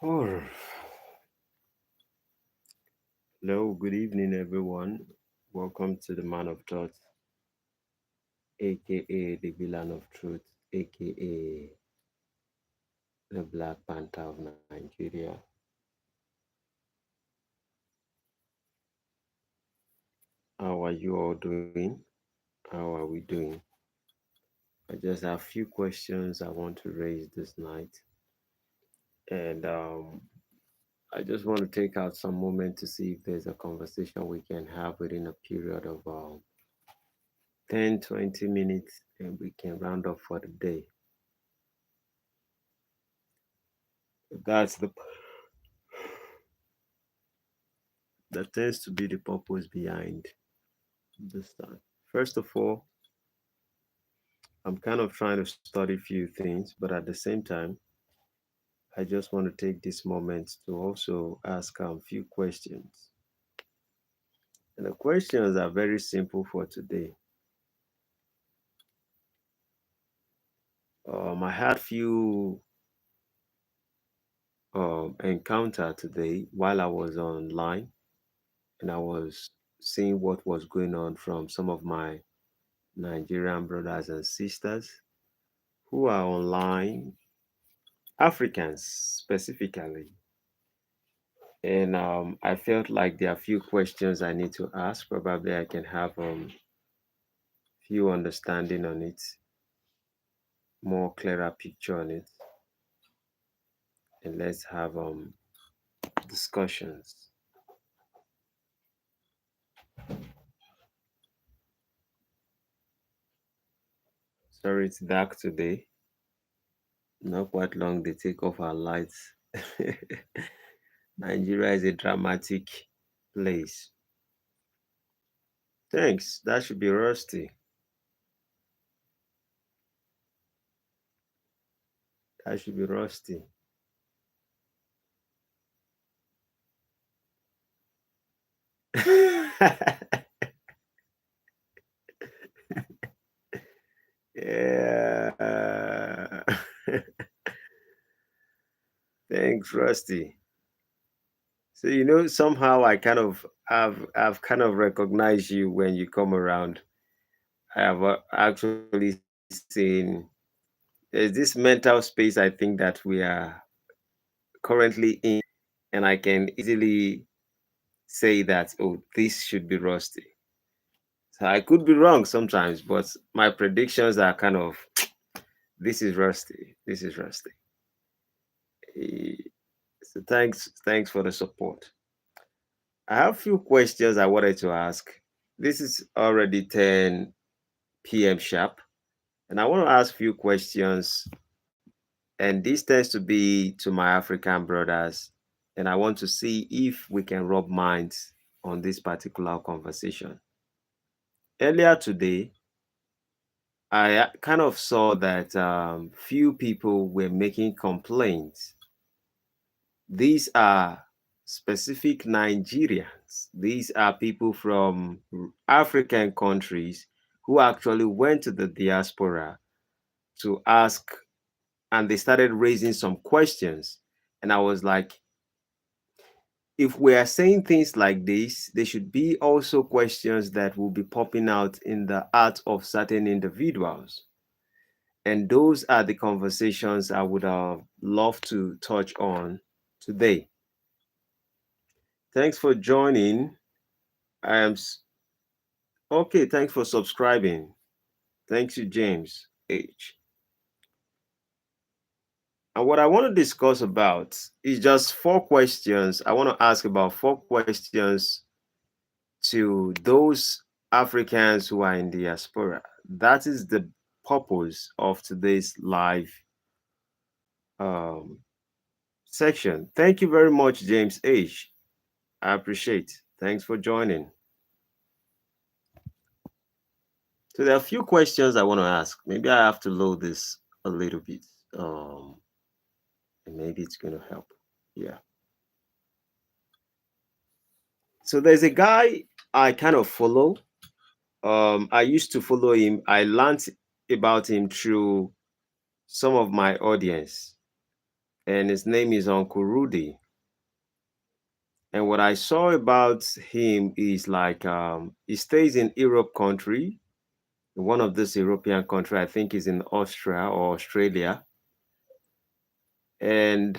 Oh, hello, good evening, everyone. Welcome to the Man of Thought, aka the Villain of Truth, aka the Black Panther of Nigeria. How are you all doing? How are we doing? I just have a few questions I want to raise this night, and I just want to take out some moment to see if there's a conversation we can have within a period of 10, 20 minutes, and we can round up for the day. That's the that tends to be the purpose behind this time. First of all, I'm kind of trying to study a few things, but at the same time, I just want to take this moment to also ask a few questions. And the questions are very simple for today. I had few encounter today while I was online, and I was seeing what was going on from some of my Nigerian brothers and sisters who are online, Africans specifically. And I felt like there are a few questions I need to ask. Probably I can have few understanding on it, more clearer picture on it, and let's have discussions. Sorry, it's dark today. Not quite long they take off our lights. Nigeria is a dramatic place. Thanks. That should be Rusty. That should be Rusty. Yeah. Thanks, Rusty. So somehow I kind of I've kind of recognized you when you come around. I have actually seen there's this mental space I think that we are currently in, and I can easily say that this should be Rusty. So I could be wrong sometimes, but my predictions are kind of this is Rusty. This is Rusty. Eh, So thanks for the support. I have a few questions I wanted to ask. This is already 10 p.m. sharp, and I want to ask a few questions. And this tends to be to my African brothers, and I want to see if we can rub minds on this particular conversation. Earlier today, I kind of saw that few people were making complaints. These are specific Nigerians. These are people from African countries who actually went to the diaspora to ask, and they started raising some questions. And I was like, if we are saying things like this, there should be also questions that will be popping out in the heart of certain individuals. And those are the conversations I would have loved to touch on today. Thanks for joining. I am okay. Thanks for subscribing. Thanks to James H. And what I want to discuss about is just four questions. I want to ask about four questions to those Africans who are in diaspora. That is the purpose of today's live um, section. Thank you very much, James H. I appreciate. Thanks for joining. So there are a few questions I want to ask. Maybe I have to load this a little bit. Um, and maybe it's going to help. Yeah. So there's a guy I kind of follow. I used to follow him. I learned about him through some of my audience. and his name is Uncle Rudy. And what I saw about him is like he stays in Europe country, one of this European country, I think is in Austria or Australia. And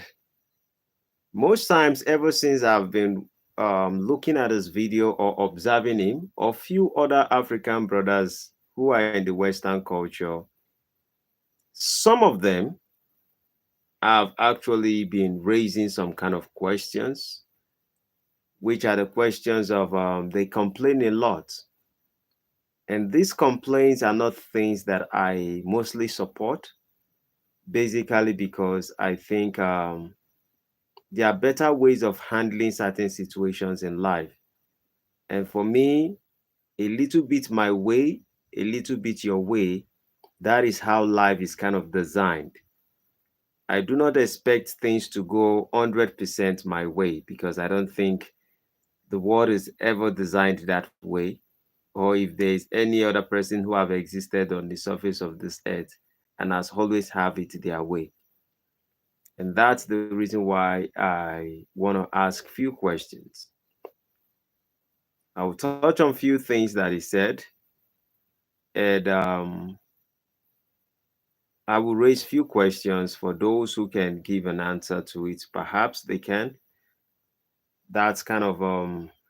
most times, ever since I've been looking at his video or observing him, or few other African brothers who are in the Western culture, some of them have actually been raising some kind of questions, which are the questions of they complain a lot. And these complaints are not things that I mostly support, basically because I think there are better ways of handling certain situations in life. And for me, a little bit my way, a little bit your way, that is how life is kind of designed. I do not expect things to go 100% my way because I don't think the world is ever designed that way, or if there is any other person who have existed on the surface of this earth and has always have it their way. And that's the reason why I want to ask few questions. I will touch on few things that he said, and I will raise few questions for those who can give an answer to it. Perhaps they can. That's kind of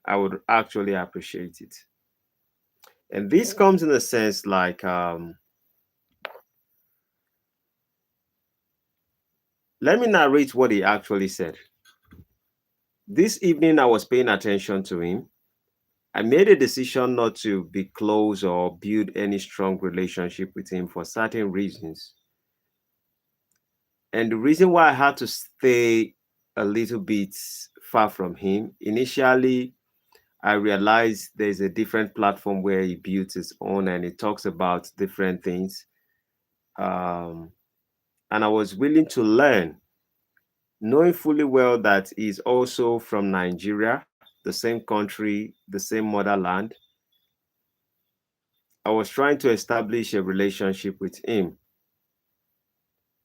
I would actually appreciate it. And this comes in a sense like let me narrate what he actually said. This evening I was paying attention to him. I made a decision not to be close or build any strong relationship with him for certain reasons. And the reason why I had to stay a little bit far from him, initially, I realized there's a different platform where he built his own and he talks about different things. Um, and I was willing to learn, knowing fully well that he's also from Nigeria, the same country, the same motherland. I was trying to establish a relationship with him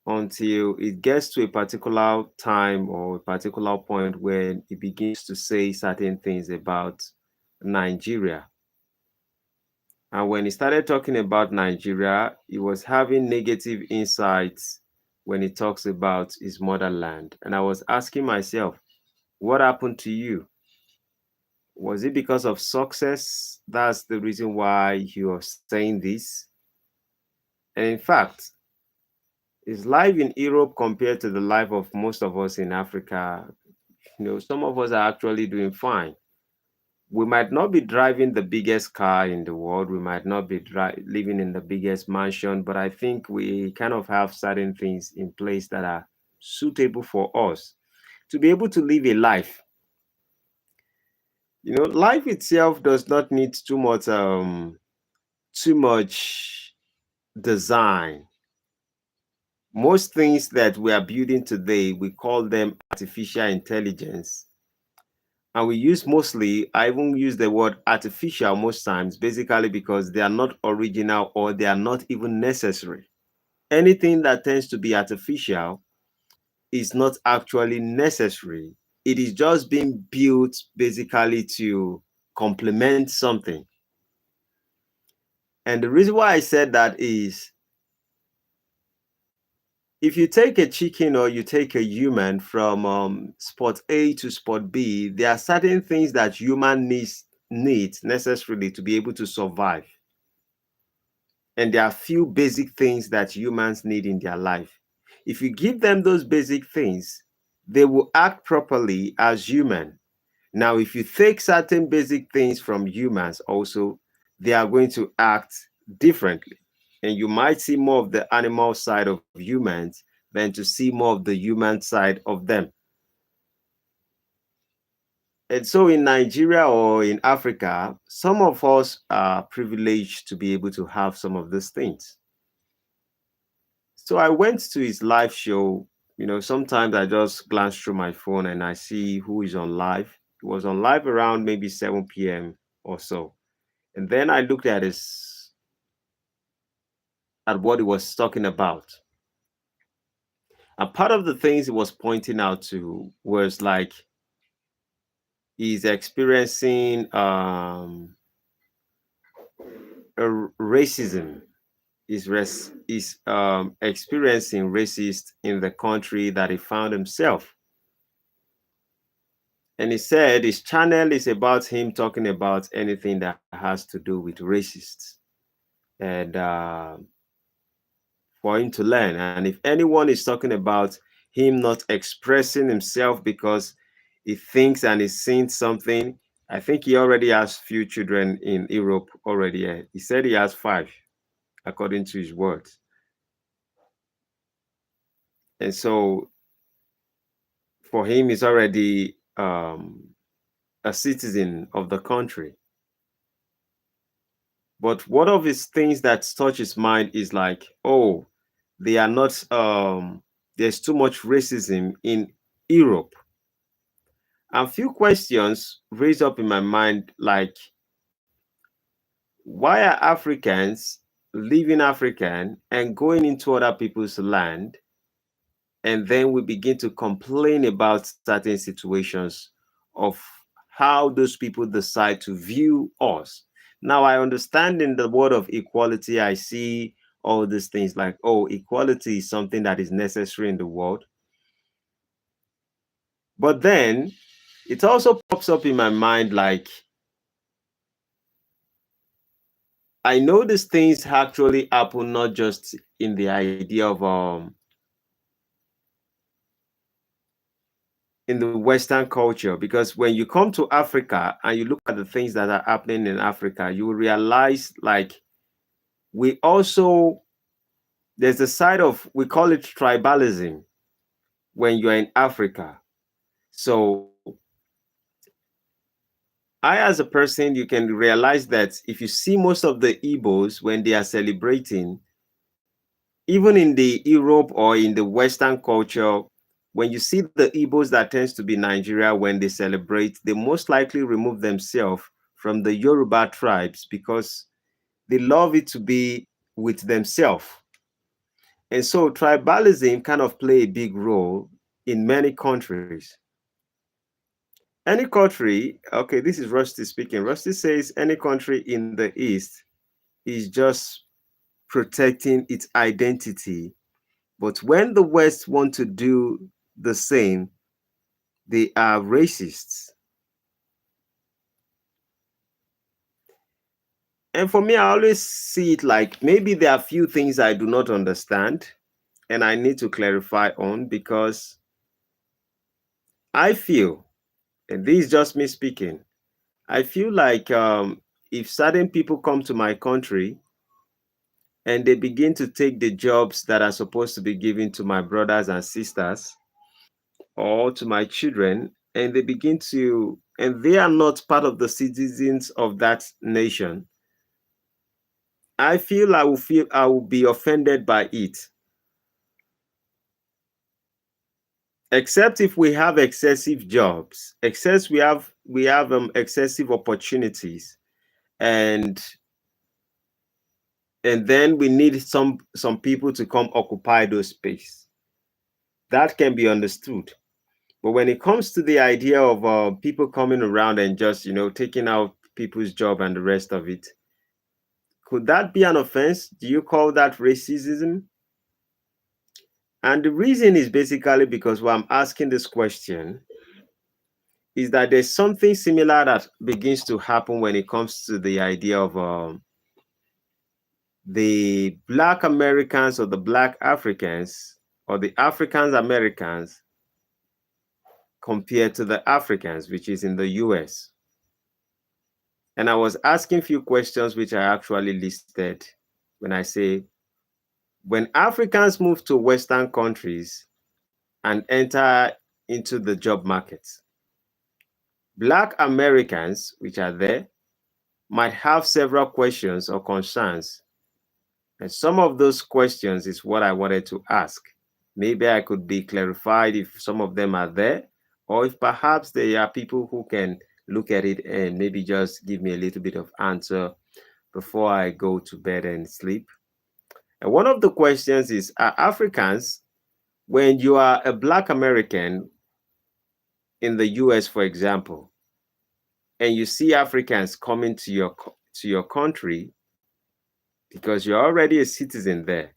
until it gets to a particular time or a particular point when he begins to say certain things about Nigeria. And when he started talking about Nigeria, he was having negative insights when he talks about his motherland. And I was asking myself, what happened to you? Was it because of success? That's the reason why you're saying this. And in fact, his life in Europe compared to the life of most of us in Africa, some of us are actually doing fine. We might not be driving the biggest car in the world. We might not be living in the biggest mansion, but I think we kind of have certain things in place that are suitable for us to be able to live a life. Life itself does not need too much design. Most things that we are building today, we call them artificial intelligence. And we use mostly, I even use the word artificial most times, basically because they are not original or they are not even necessary. Anything that tends to be artificial is not actually necessary. It is just being built basically to complement something. And the reason why I said that is if you take a chicken or you take a human from spot A to spot B, there are certain things that human needs necessarily to be able to survive. And there are few basic things that humans need in their life. If you give them those basic things, they will act properly as human. Now, if you take certain basic things from humans also, they are going to act differently. And you might see more of the animal side of humans than to see more of the human side of them. And so in Nigeria or in Africa, some of us are privileged to be able to have some of these things. So I went to his live show. Sometimes I just glance through my phone and I see who is on live. It was on live around maybe 7 p.m. or so. And then I looked at what he was talking about. And part of the things he was pointing out to was like he's experiencing racism. Is experiencing racist in the country that he found himself. And he said his channel is about him talking about anything that has to do with racists and for him to learn. And if anyone is talking about him not expressing himself because he thinks and he's seen something, I think he already has few children in Europe already. He said he has 5, according to his words. And so for him, he's already a citizen of the country. But one of his things that touch his mind is like, oh, they are not there's too much racism in Europe. And few questions raised up in my mind, like, why are Africans leaving African and going into other people's land? And then we begin to complain about certain situations of how those people decide to view us. Now, I understand in the word of equality, I see all these things like, oh, equality is something that is necessary in the world. But then it also pops up in my mind like, I know these things actually happen not just in the idea of in the Western culture, because when you come to Africa and you look at the things that are happening in Africa, you will realize like we also there's a side of, we call it tribalism when you're in Africa. So I, as a person, you can realize that if you see most of the Igbos when they are celebrating, even in the Europe or in the Western culture, when you see the Igbos that tends to be Nigeria, when they celebrate, they most likely remove themselves from the Yoruba tribes because they love it to be with themselves. And so tribalism kind of play a big role in many countries. Any country, okay, this is Rusty speaking. Rusty says any country in the East is just protecting its identity. But when the West want to do the same, they are racists. And for me, I always see it like maybe there are few things I do not understand and I need to clarify on, because I feel, and this is just me speaking, I feel like if certain people come to my country and they begin to take the jobs that are supposed to be given to my brothers and sisters or to my children, and they begin to, and they are not part of the citizens of that nation, feel I will be offended by it. Except if we have excessive jobs, except we have excessive opportunities, and then we need some people to come occupy those space. That can be understood. But when it comes to the idea of people coming around and just taking out people's job and the rest of it, could that be an offense? Do you call that racism? And the reason is basically because why I'm asking this question is that there's something similar that begins to happen when it comes to the idea of the Black Americans or the Black Africans or the Africans Americans compared to the Africans, which is in the US. And I was asking few questions which I actually listed when I say, when Africans move to Western countries and enter into the job market, Black Americans, which are there, might have several questions or concerns. And some of those questions is what I wanted to ask. Maybe I could be clarified if some of them are there, or if perhaps there are people who can look at it and maybe just give me a little bit of answer before I go to bed and sleep. And one of the questions is, are Africans When you are a Black American in the US, for example, and you see Africans coming to your country because you're already a citizen there,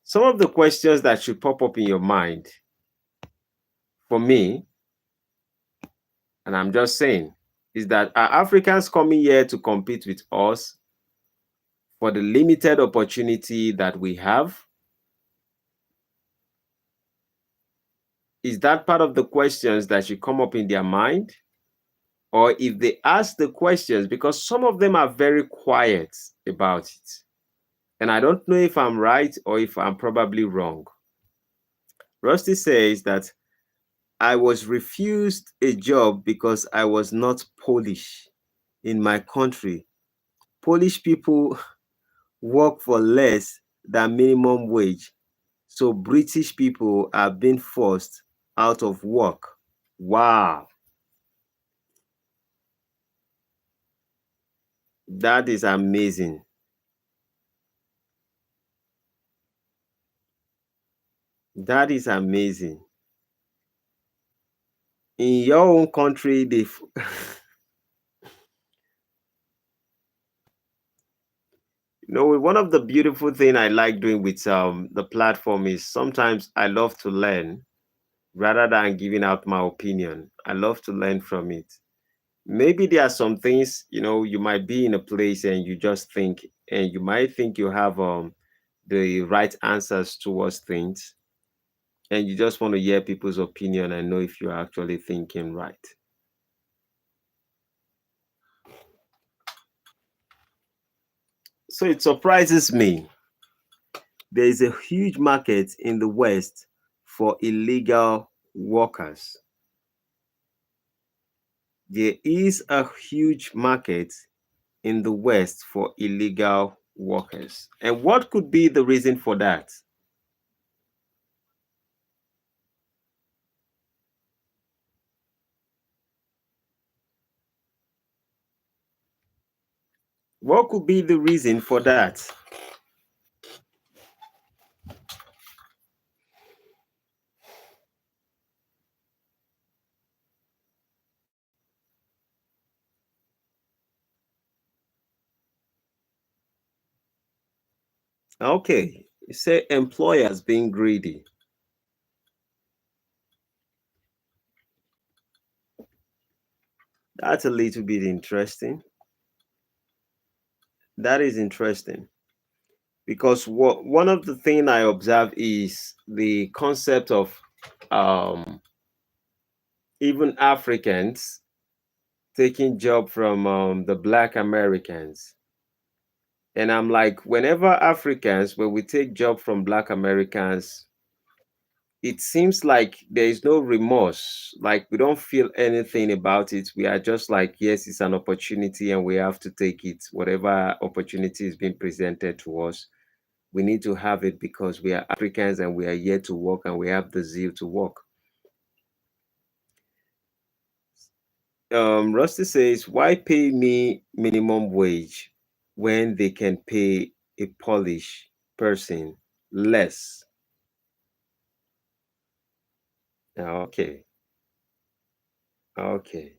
some of the questions that should pop up in your mind, for me, and I'm just saying, is that are Africans coming here to compete with us for the limited opportunity that we have? Is that part of the questions that should come up in their mind? Or if they ask the questions, because some of them are very quiet about it. And I don't know if I'm right or if I'm probably wrong. Rusty says that I was refused a job because I was not Polish in my country. Polish people work for less than minimum wage. So British people are being forced out of work. Wow, that is amazing. That is amazing. In your own country, they one of the beautiful thing I like doing with the platform is sometimes I love to learn rather than giving out my opinion. I love to learn from it. Maybe there are some things, you might be in a place and you just think, and you might think you have the right answers towards things, and you just want to hear people's opinion and know if you're actually thinking right. So it surprises me. There is a huge market in the West for illegal workers. There is a huge market in the West for illegal workers. And what could be the reason for that? What could be the reason for that? Okay, you say employers being greedy. That's a little bit interesting. That is interesting because one of the things I observe is the concept of um, even Africans taking job from the Black Americans. And I'm like, whenever Africans, when we take job from Black Americans, it seems like there is no remorse. Like we don't feel anything about it. We are just like, yes, it's an opportunity and we have to take it. Whatever opportunity is being presented to us, we need to have it because we are Africans and we are here to work and we have the zeal to work. Rusty says, why pay me minimum wage when they can pay a Polish person less? Okay, okay.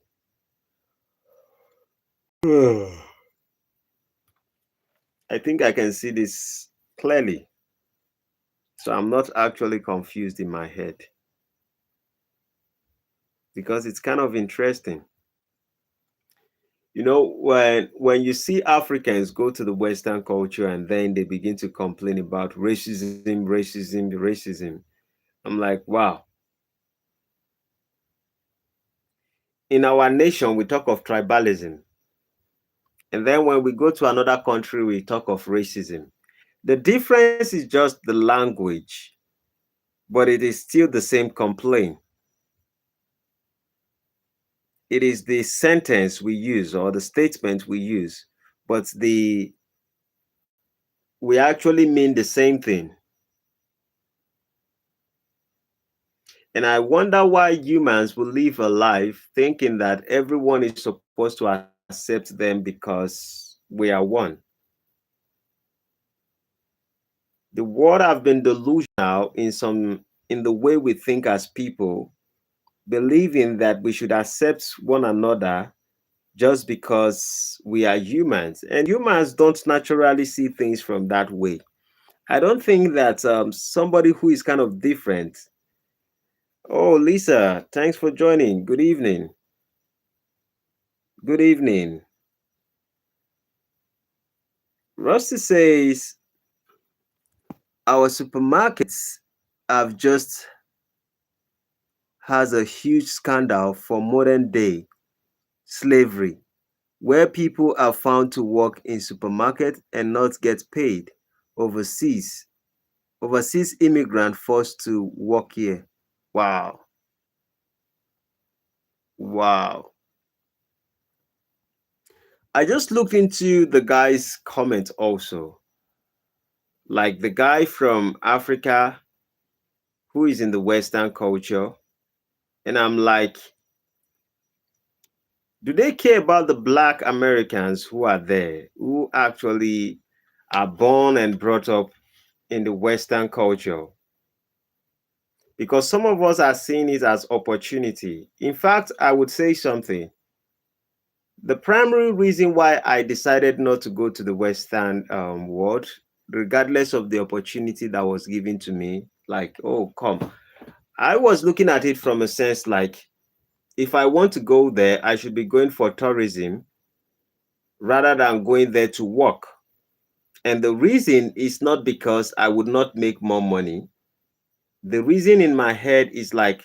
I think I can see this clearly. So I'm not actually confused in my head because it's kind of interesting. When you see Africans go to the Western culture and then they begin to complain about racism, racism, racism, I'm like, wow. In our nation, we talk of tribalism. And then when we go to another country, we talk of racism. The difference is just the language, but it is still the same complaint. It is the sentence we use or the statement we use, but the we actually mean the same thing. And I wonder why humans will live a life thinking that everyone is supposed to accept them because we are one. The world have been delusional in the way we think as people, believing that we should accept one another just because we are humans. And humans don't naturally see things from that way. I don't think that somebody who is kind of different. Oh, Lisa, thanks for joining. Good evening. Good evening. Rusty says our supermarkets have just has a huge scandal for modern day slavery, where people are found to work in supermarket and not get paid. Overseas, overseas immigrant forced to work here. Wow, wow. I just looked into the guy's comment also. Like the guy from Africa who is in the Western culture. And I'm like, do they care about the Black Americans who are there, who actually are born and brought up in the Western culture? Because some of us are seeing it as opportunity. In fact, I would say something. The primary reason why I decided not to go to the Western world, regardless of the opportunity that was given to me, like, oh, come, I was looking at it from a sense like, if I want to go there, I should be going for tourism rather than going there to work. And the reason is not because I would not make more money. The reason in my head is like,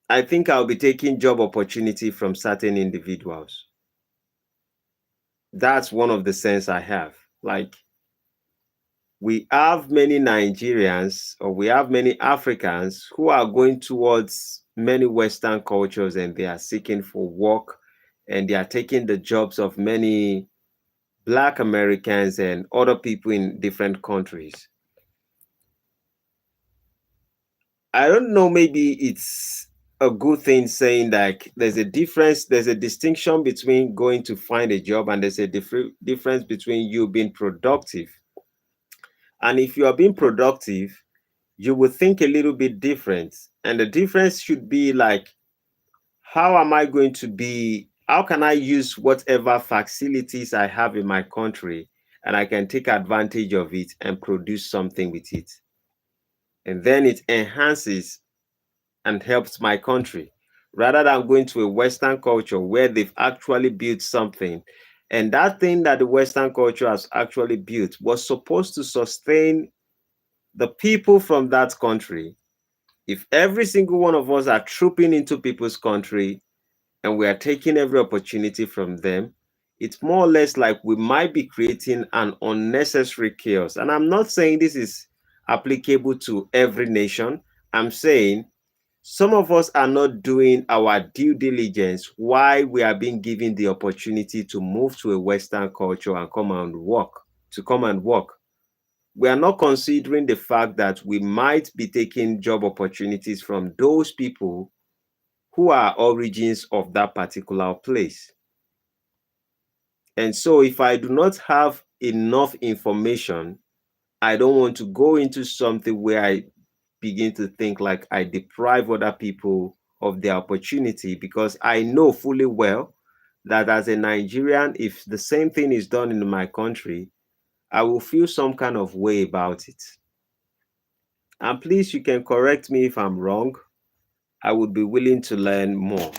I think I'll be taking job opportunity from certain individuals. That's one of the sense I have. Like, we have many Nigerians or we have many Africans who are going towards many Western cultures and they are seeking for work and they are taking the jobs of many Black Americans and other people in different countries. I don't know, maybe it's a good thing saying that there's a difference, there's a distinction between going to find a job and there's a difference between you being productive. And if you are being productive, you will think a little bit different. And the difference should be like, how am I going to be, how can I use whatever facilities I have in my country and I can take advantage of it and produce something with it? And then it enhances and helps my country rather than going to a Western culture where they've actually built something. And that thing that the Western culture has actually built was supposed to sustain the people from that country. If every single one of us are trooping into people's country and we are taking every opportunity from them, it's more or less like we might be creating an unnecessary chaos. And I'm not saying this is applicable to every nation. I'm saying some of us are not doing our due diligence why we are being given the opportunity to move to a Western culture and come and work, to come and work. We are not considering the fact that we might be taking job opportunities from those people who are origins of that particular place. And so if I do not have enough information, I don't want to go into something where I begin to think like I deprive other people of their opportunity because I know fully well that as a Nigerian, if the same thing is done in my country, I will feel some kind of way about it. And please, you can correct me if I'm wrong. I would be willing to learn more.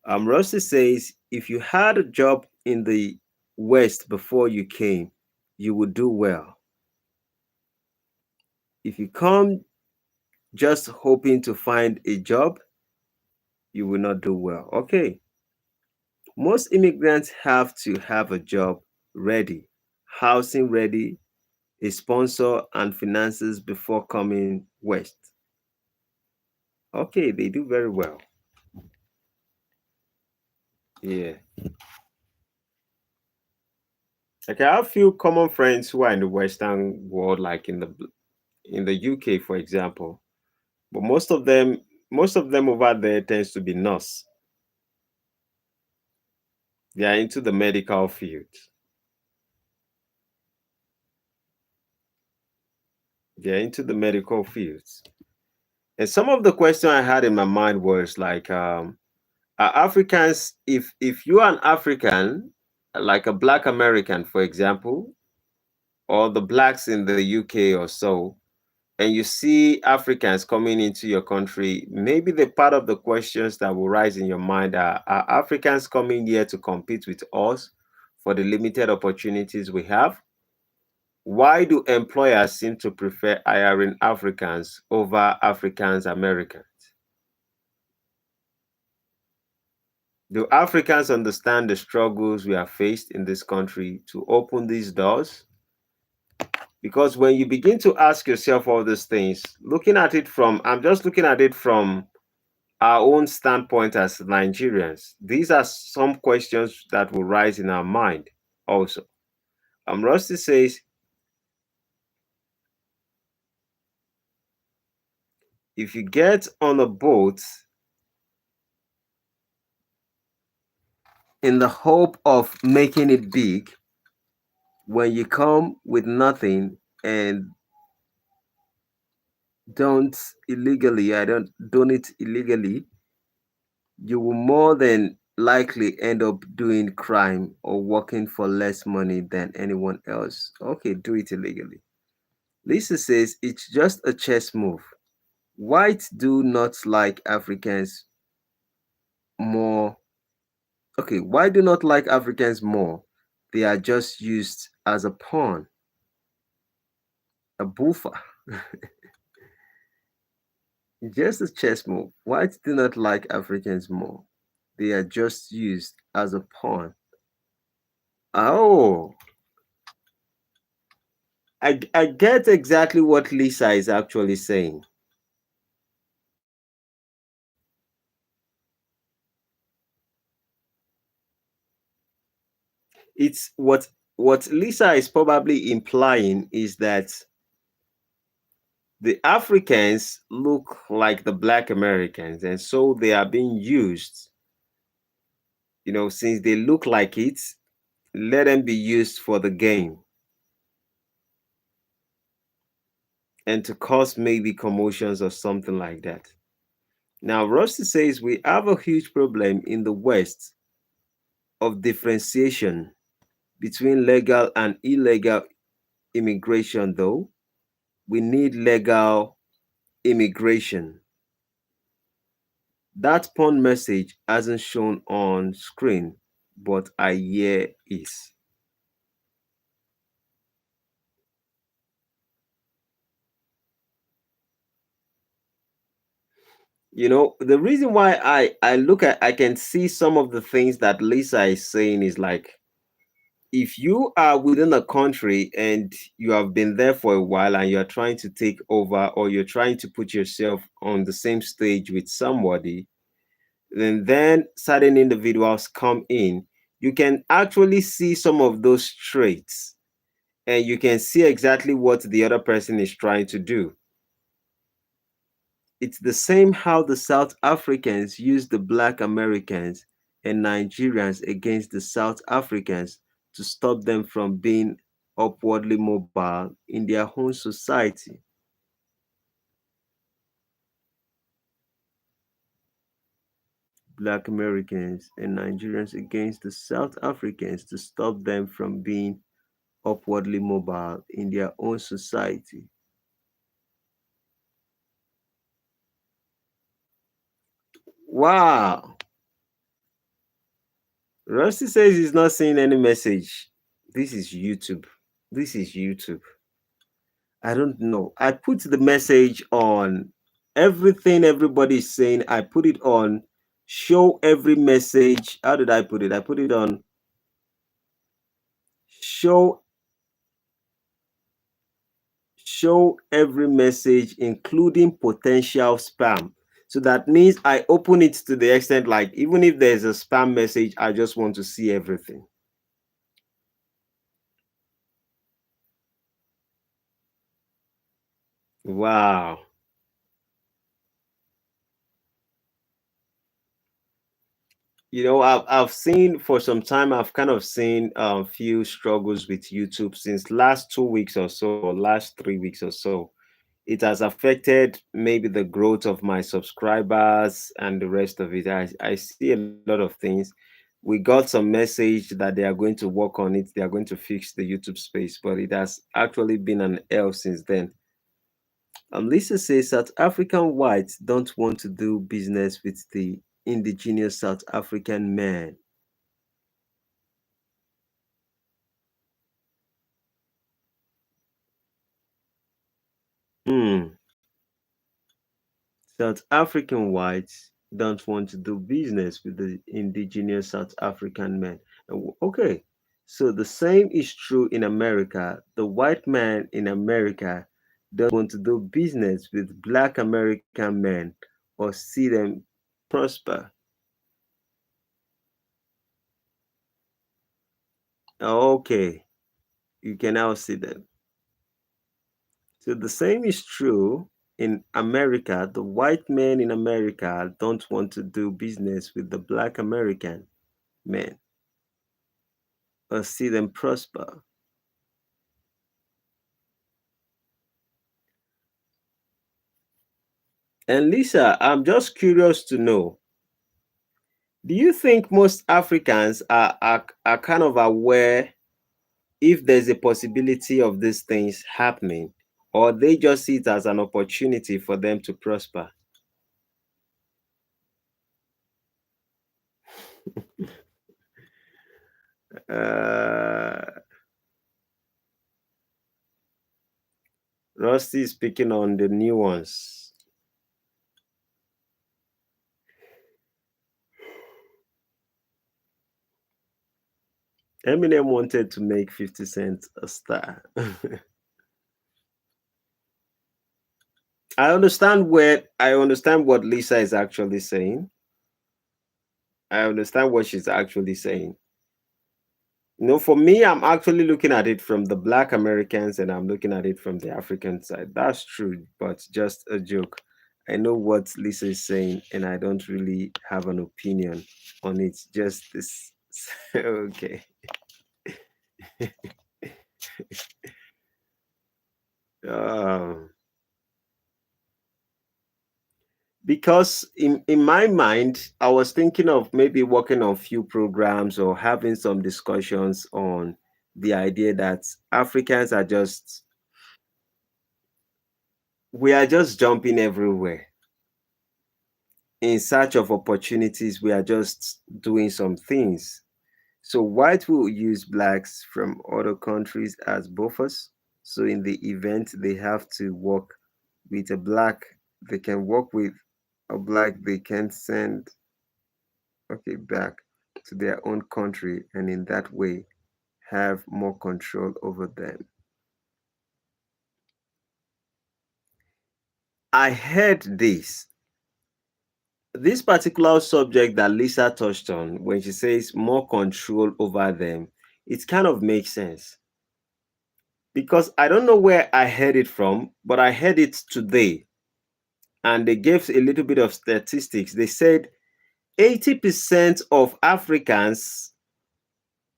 Rossi says if you had a job in the West before you came, you would do well. If you come just hoping to find a job, you will not do well. Okay. Most immigrants have to have a job ready, housing ready, a sponsor, and finances before coming West. Okay, they do very well. Yeah. Like I have few common friends who are in the Western world, like in the UK, for example. But most of them over there tends to be nurse. They are into the medical field. Yeah, into the medical fields. And some of the question I had in my mind was like, are Africans, if you are an African, like a Black American, for example, or the blacks in the UK or so, and you see Africans coming into your country, maybe the part of the questions that will rise in your mind are Africans coming here to compete with us for the limited opportunities we have? Why do employers seem to prefer hiring Africans over Africans Americans? Do Africans understand the struggles we have faced in this country to open these doors? Because when you begin to ask yourself all these things, looking at it from, I'm just looking at it from our own standpoint as Nigerians, these are some questions that will rise in our mind also. Rusty says, if you get on a boat in the hope of making it big, when you come with nothing and don't I don't it illegally, you will more than likely end up doing crime or working for less money than anyone else. Okay, do it illegally. Lisa says it's just a chess move. Whites do not like Africans more. Okay, why do not like Africans more? They are just used as a pawn, a buffer. Just a chess move. Whites do not like Africans more. They are just used as a pawn. Oh, I get exactly what Lisa is actually saying. It's what Lisa is probably implying is that the Africans look like the black Americans, and so they are being used. Since they look like it, let them be used for the game and to cause maybe commotions or something like that. Now, Rusty says we have a huge problem in the West of differentiation between legal and illegal immigration, though. We need legal immigration. That pawn message hasn't shown on screen, but I hear is. The reason why I look at, I can see some of the things that Lisa is saying is like, if you are within a country and you have been there for a while and you're trying to take over, or you're trying to put yourself on the same stage with somebody, then certain individuals come in, you can actually see some of those traits and you can see exactly what the other person is trying to do. It's the same how the South Africans use the Black Americans and Nigerians against the South Africans to stop them from being upwardly mobile in their own society. Black Americans and Nigerians against the South Africans to stop them from being upwardly mobile in their own society. Wow. Rusty says he's not seeing any message. This is YouTube. This is YouTube. I don't know. I put the message on everything everybody is saying. I put it on show every message. How did I put it? I put it on show show every message, including potential spam. So that means I open it to the extent like even if there's a spam message, I just want to see everything. Wow. I've seen for some time. I've kind of seen a few struggles with YouTube since last 2 weeks or so, or last 3 weeks or so. it has affected maybe the growth of my subscribers and the rest of it. I see a lot of things. We got some message that they are going to work on it, they are going to fix the YouTube space, but it has actually been an L since then. Lisa says South African whites don't want to do business with the indigenous South African man. Hmm. South African whites don't want to do business with the indigenous South African men. Okay, so the same is true in America. The white man in America doesn't want to do business with black American men or see them prosper. Okay, you can now see them. So the same is true in America. The white men in America don't want to do business with the black American men or see them prosper. And Lisa, I'm just curious to know, do you think most Africans are kind of aware if there's a possibility of these things happening, or they just see it as an opportunity for them to prosper? uh, Rusty is speaking on the nuance. Eminem wanted to make 50 Cent a star. I understand what Lisa is actually saying. I understand what she's actually saying. No, for me, I'm actually looking at it from the Black Americans and I'm looking at it from the African side. That's true, but just a joke. I know what Lisa is saying, and I don't really have an opinion on it. Just this. Okay. Um, because in my mind, I was thinking of maybe working on few programs or having some discussions on the idea that Africans are just we are just jumping everywhere in search of opportunities. We are just doing some things. So white will use blacks from other countries as buffers. So in the event they have to work with a black, they can work with a black they can send back to their own country and in that way have more control over them. I heard this particular subject that Lisa touched on when she says more control over them, it kind of makes sense because I don't know where I heard it from, but I heard it today and they gave a little bit of statistics. They said 80% of Africans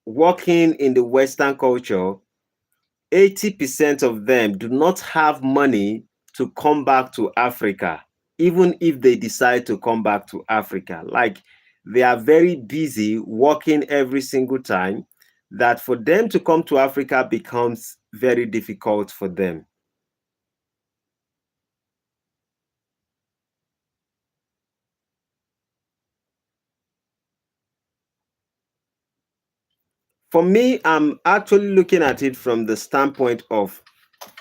working in the Western culture, 80% of them do not have money to come back to Africa, even if they decide to come back to Africa. Like they are very busy working every single time that for them to come to Africa becomes very difficult for them. For me, I'm actually looking at it from the standpoint of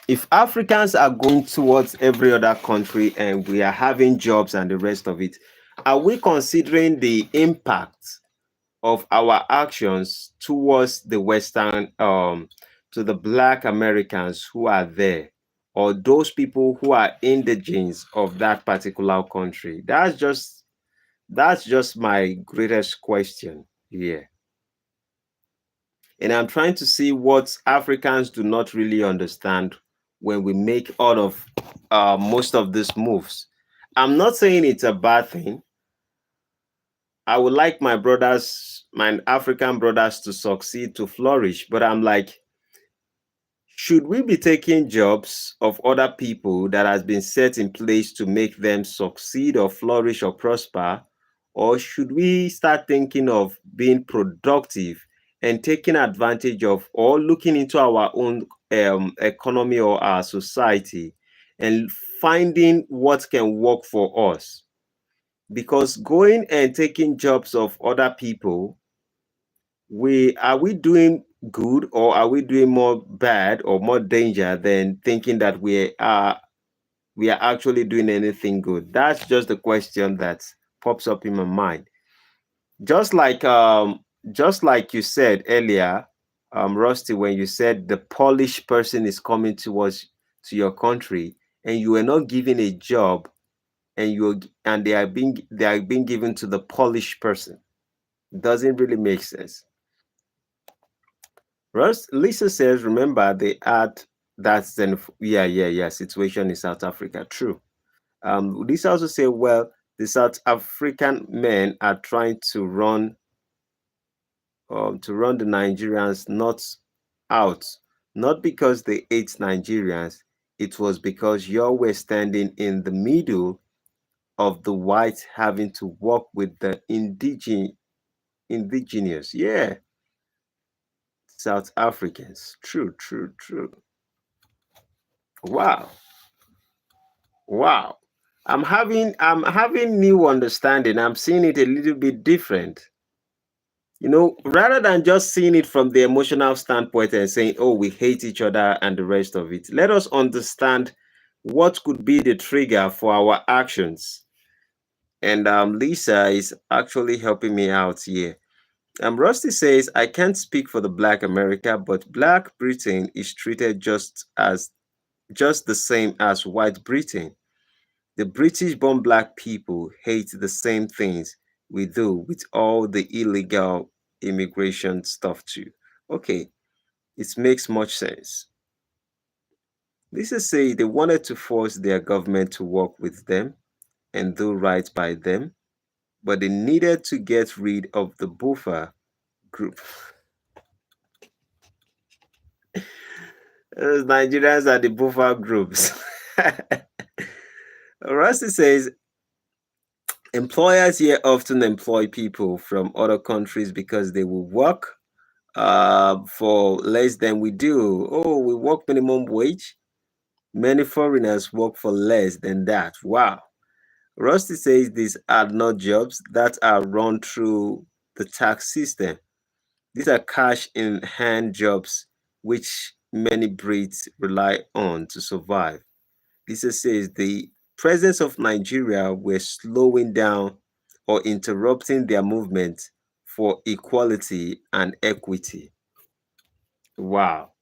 if Africans are going towards every other country and we are having jobs and the rest of it, are we considering the impact of our actions towards the Western, to the Black Americans who are there, or those people who are indigenes of that particular country? That's just my greatest question here. And I'm trying to see what Africans do not really understand when we make all of most of these moves. I'm not saying it's a bad thing. I would like my brothers, my African brothers, to succeed, to flourish, but I'm like, Should we be taking jobs of other people that has been set in place to make them succeed or flourish or prosper? Or should we start thinking of being productive and taking advantage of or looking into our own economy or our society and finding what can work for us? Because going and taking jobs of other people, we doing good or are we doing more bad or more danger than thinking that we are actually doing anything good? That's just the question that pops up in my mind. Just like just like you said earlier, Rusty, when you said the Polish person is coming towards to your country and you were not given a job and they are being given to the Polish person. Doesn't really make sense. Lisa says, remember they add that's then yeah situation in South Africa. True. Lisa also say, well, the South African men are trying to run the Nigerians not out, not because they hate Nigerians. It was because you were standing in the middle of the whites having to work with the indigenous. Yeah, South Africans. True, true, true. Wow. Wow. I'm having new understanding. I'm seeing it a little bit different. Rather than just seeing it from the emotional standpoint and saying, oh, we hate each other and the rest of it, let us understand what could be the trigger for our actions. And Lisa is actually helping me out here. Rusty says, I can't speak for the Black America, but Black Britain is treated just the same as White Britain. The British born black people hate the same things we do with all the illegal immigration stuff too. Okay, it makes much sense. Lisa say they wanted to force their government to work with them and do right by them, but they needed to get rid of the buffer group. Those Nigerians are the buffer groups. Rusty says employers here often employ people from other countries because they will work for less than we do. Oh, we work minimum wage. Many foreigners work for less than that. Wow. Rusty says these are not jobs that are run through the tax system. These are cash in hand jobs which many Brits rely on to survive. Lisa says the presence of Nigeria were slowing down or interrupting their movement for equality and equity. Wow.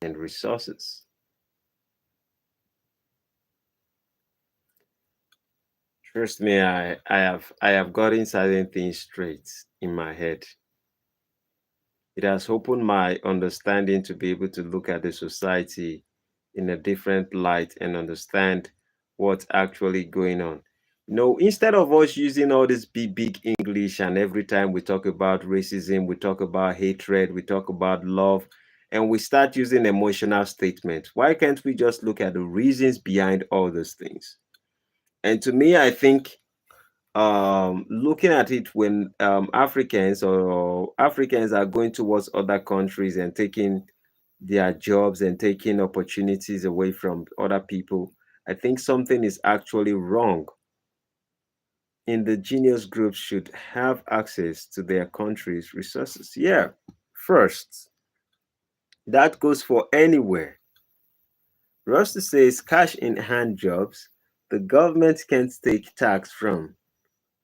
And resources. Trust me, I have gotten certain things straight in my head. It has opened my understanding to be able to look at the society in a different light and understand what's actually going on. Instead of us using all this big English and every time we talk about racism, we talk about hatred, we talk about love, and we start using emotional statements, why can't we just look at the reasons behind all those things? And to me, I think looking at it when Africans are going towards other countries and taking their jobs and taking opportunities away from other people, I think something is actually wrong. Indigenous groups should have access to their country's resources. Yeah, first, that goes for anywhere. Rusty says cash in hand jobs the government can't take tax from.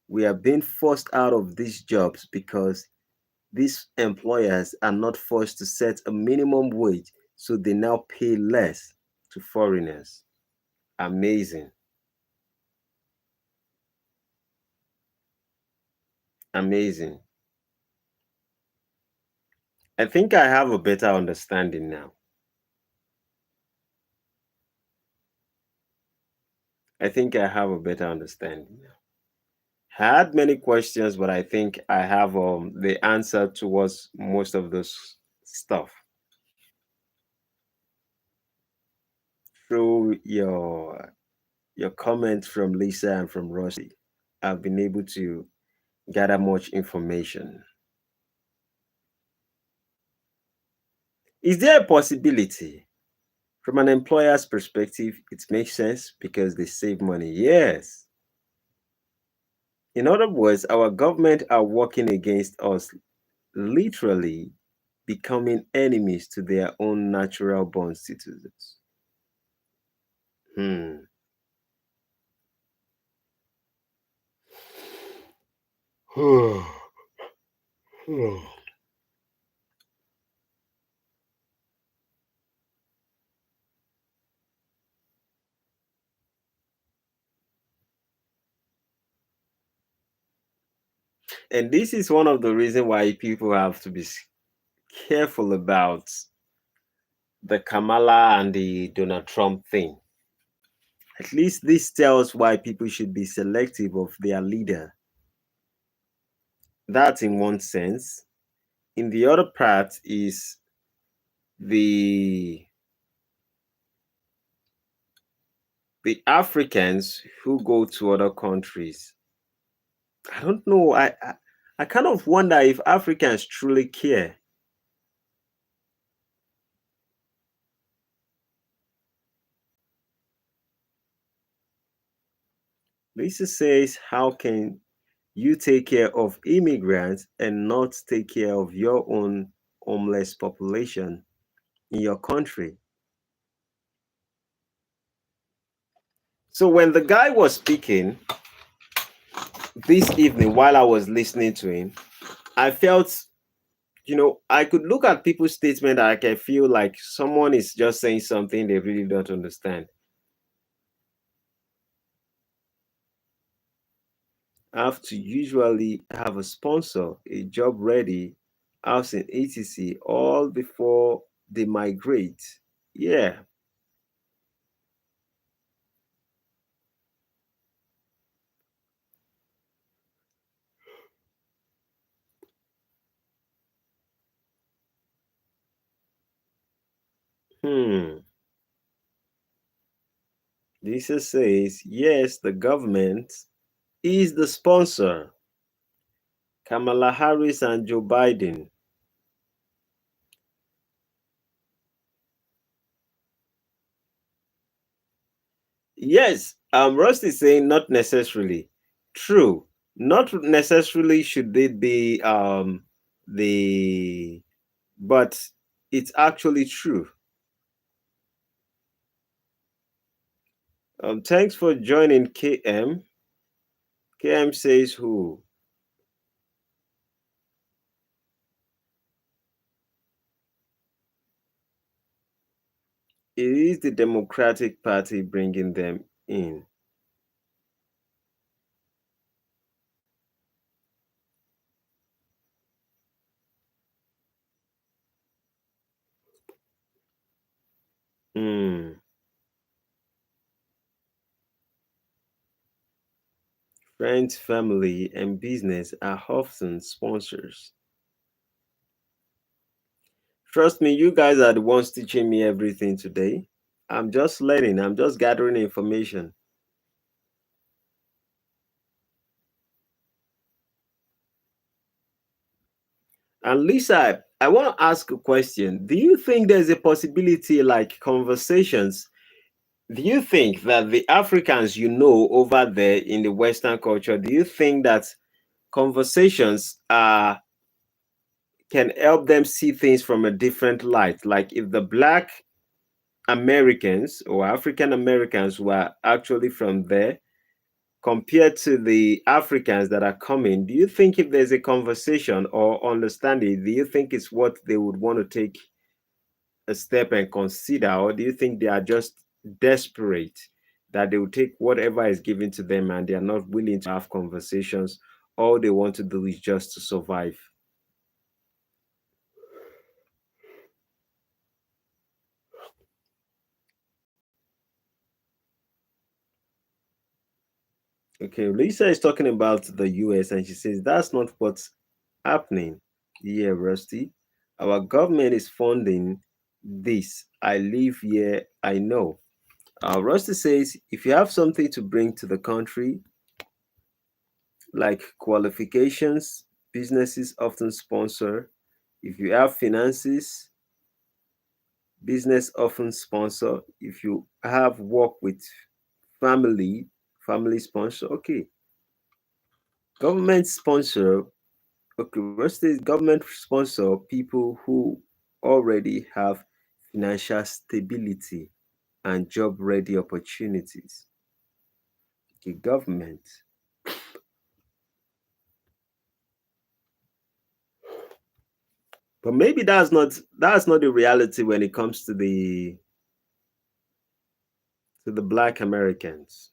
We are being forced out of these jobs because these employers are not forced to set a minimum wage, so they now pay less to foreigners. Amazing. Amazing. I think I have a better understanding now. I think I have a better understanding now. I had many questions, but I think I have the answer towards most of this stuff through your comments from Lisa and from Rusty. I've been able to gather much information. Is there a possibility from an employer's perspective it makes sense because they save money? Yes. In other words, our government are working against us, literally becoming enemies to their own natural born citizens. Hmm. And this is one of the reasons why people have to be careful about the Kamala and the Donald Trump thing. At least this tells why people should be selective of their leader. That's in one sense. In the other part is the the Africans who go to other countries. I don't know. I kind of wonder if Africans truly care. Lisa says, how can you take care of immigrants and not take care of your own homeless population in your country? So when the guy was speaking this evening while I was listening to him, I felt, I could look at people's statement and I can feel like someone is just saying something they really don't understand. I have to usually have a sponsor, a job ready, house in etc. all before they migrate. Yeah. Hmm. Lisa says, yes, the government is the sponsor. Kamala Harris and Joe Biden. Yes, Ross is saying not necessarily. True. Not necessarily should they be the but it's actually true. Thanks for joining KM. KM says who? It is the Democratic Party bringing them in. Hmm. Friends, family, and business are often sponsors. Trust me, you guys are the ones teaching me everything today. I'm just learning, I'm just gathering information. And Lisa, I want to ask a question. Do you think there's a possibility, like conversations? Do you think that the Africans you know over there in the Western culture, do you think that conversations can help them see things from a different light? Like if the Black Americans or African Americans were actually from there compared to the Africans that are coming, do you think if there's a conversation or understanding, do you think it's what they would want to take a step and consider, or do you think they are just desperate that they will take whatever is given to them and they are not willing to have conversations? All they want to do is just to survive. Okay, Lisa is talking about the US and she says that's not what's happening. Yeah, Rusty. Our government is funding this. I live here, I know. Rusty says if you have something to bring to the country, like qualifications, businesses often sponsor. If you have finances, business often sponsor. If you have work with family, family sponsor. Okay, government sponsor. Okay, what is government sponsor people who already have financial stability and job ready opportunities. Okay, government. But maybe that's not the reality when it comes to the black Americans.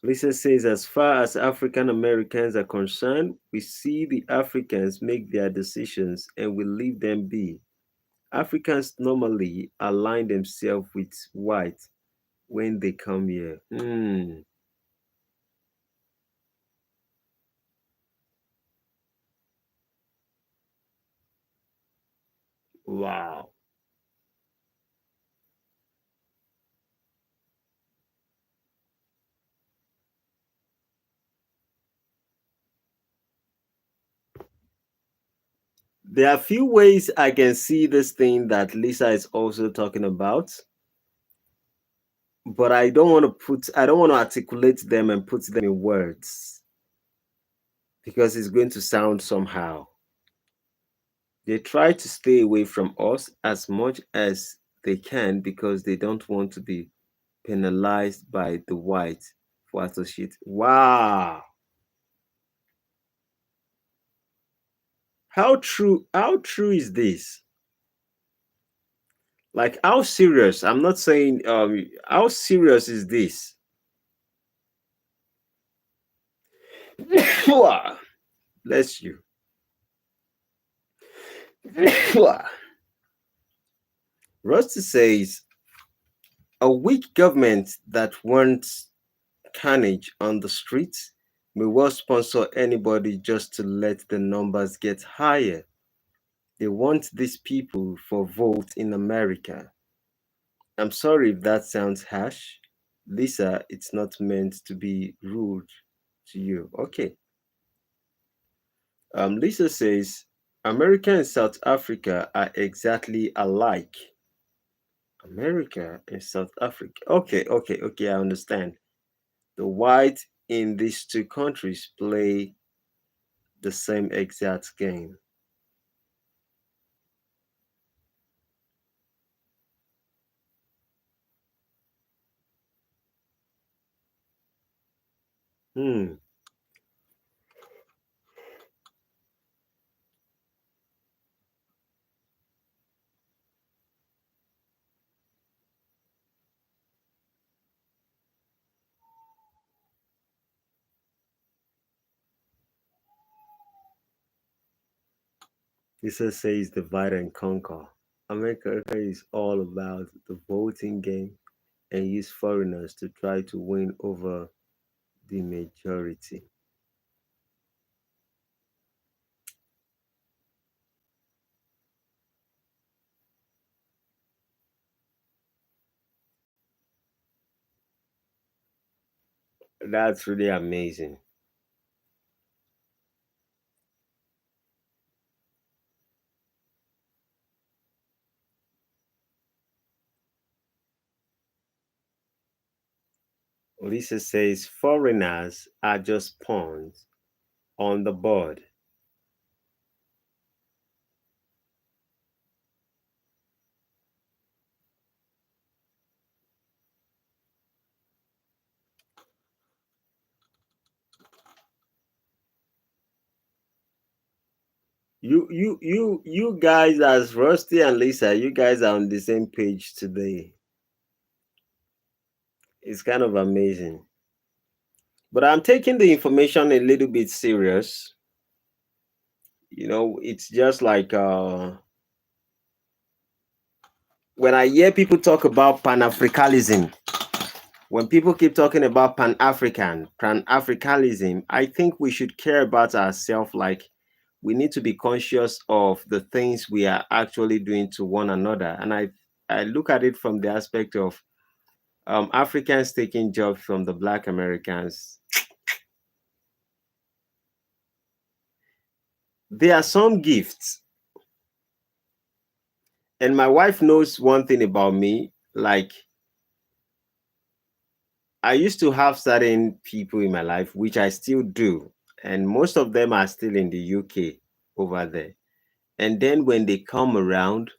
Lisa says, as far as African Americans are concerned, we see the Africans make their decisions and we leave them be. Africans normally align themselves with white when they come here. Wow. There are a few ways I can see this thing that Lisa is also talking about, but I don't want to articulate them and put them in words because it's going to sound somehow. They try to stay away from us as much as they can because they don't want to be penalized by the white for associate. Wow. How true is this? Like how serious? I'm not saying how serious is this? Bless you. Rusty says a weak government that wants carnage on the streets may well sponsor anybody just to let the numbers get higher. They want these people for vote in America. I'm sorry if that sounds harsh. Lisa, it's not meant to be rude to you. Okay. Lisa says America and South Africa are exactly alike. America and South Africa. Okay, I understand. The white in these two countries play the same exact game. Hmm. Lisa says divide and conquer. America is all about the voting game and use foreigners to try to win over the majority. That's really amazing. Lisa says foreigners are just pawns on the board. You guys as Rusty and Lisa, you guys are on the same page today. It's kind of amazing. But I'm taking the information a little bit serious. It's just like when I hear people talk about Pan-Africanism, when people keep talking about Pan-Africanism, I think we should care about ourselves. Like, we need to be conscious of the things we are actually doing to one another. And I look at it from the aspect of Africans taking jobs from the Black Americans. There are some gifts, and my wife knows one thing about me. Like, I used to have certain people in my life, which I still do, and most of them are still in the UK over there. And then when they come around,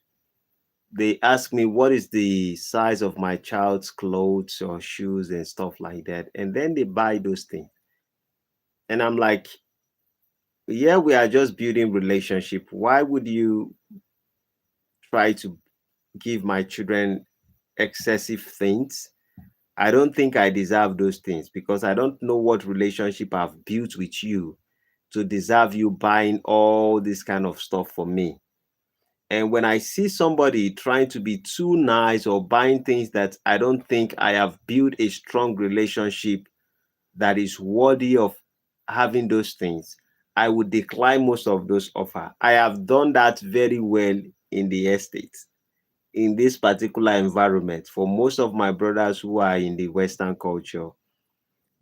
they ask me what is the size of my child's clothes or shoes and stuff like that. And then they buy those things. And I'm like, yeah, we are just building relationship. Why would you try to give my children excessive things? I don't think I deserve those things because I don't know what relationship I've built with you to deserve you buying all this kind of stuff for me. And when I see somebody trying to be too nice or buying things that I don't think I have built a strong relationship that is worthy of having those things, I would decline most of those offers. I have done that very well in the estate, in this particular environment for most of my brothers who are in the Western culture.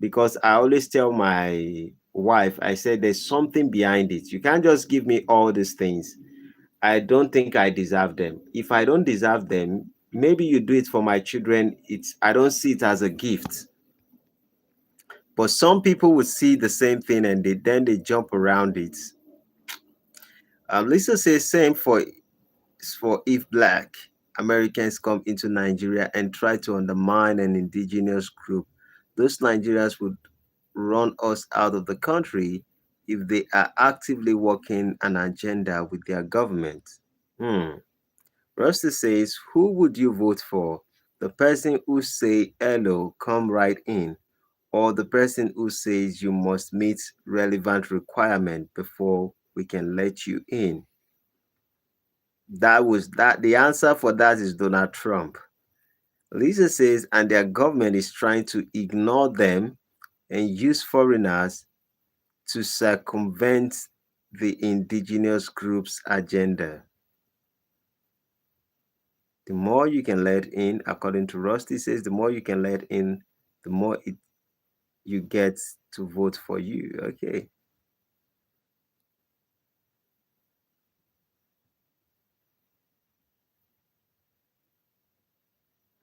Because I always tell my wife, I said, there's something behind it. You can't just give me all these things. I don't think I deserve them. If I don't deserve them, maybe you do it for my children. I don't see it as a gift. But some people would see the same thing and they jump around it. Lisa says same for if Black Americans come into Nigeria and try to undermine an indigenous group. Those Nigerians would run us out of the country if they are actively working an agenda with their government. Hmm. Rusty says, who would you vote for? The person who say hello, come right in, or the person who says you must meet relevant requirement before we can let you in? The answer for that is Donald Trump. Lisa says, and their government is trying to ignore them and use foreigners to circumvent the indigenous groups' agenda. The more you can let in, according to Rusty says, the more you can let in, the more you get to vote for you. Okay.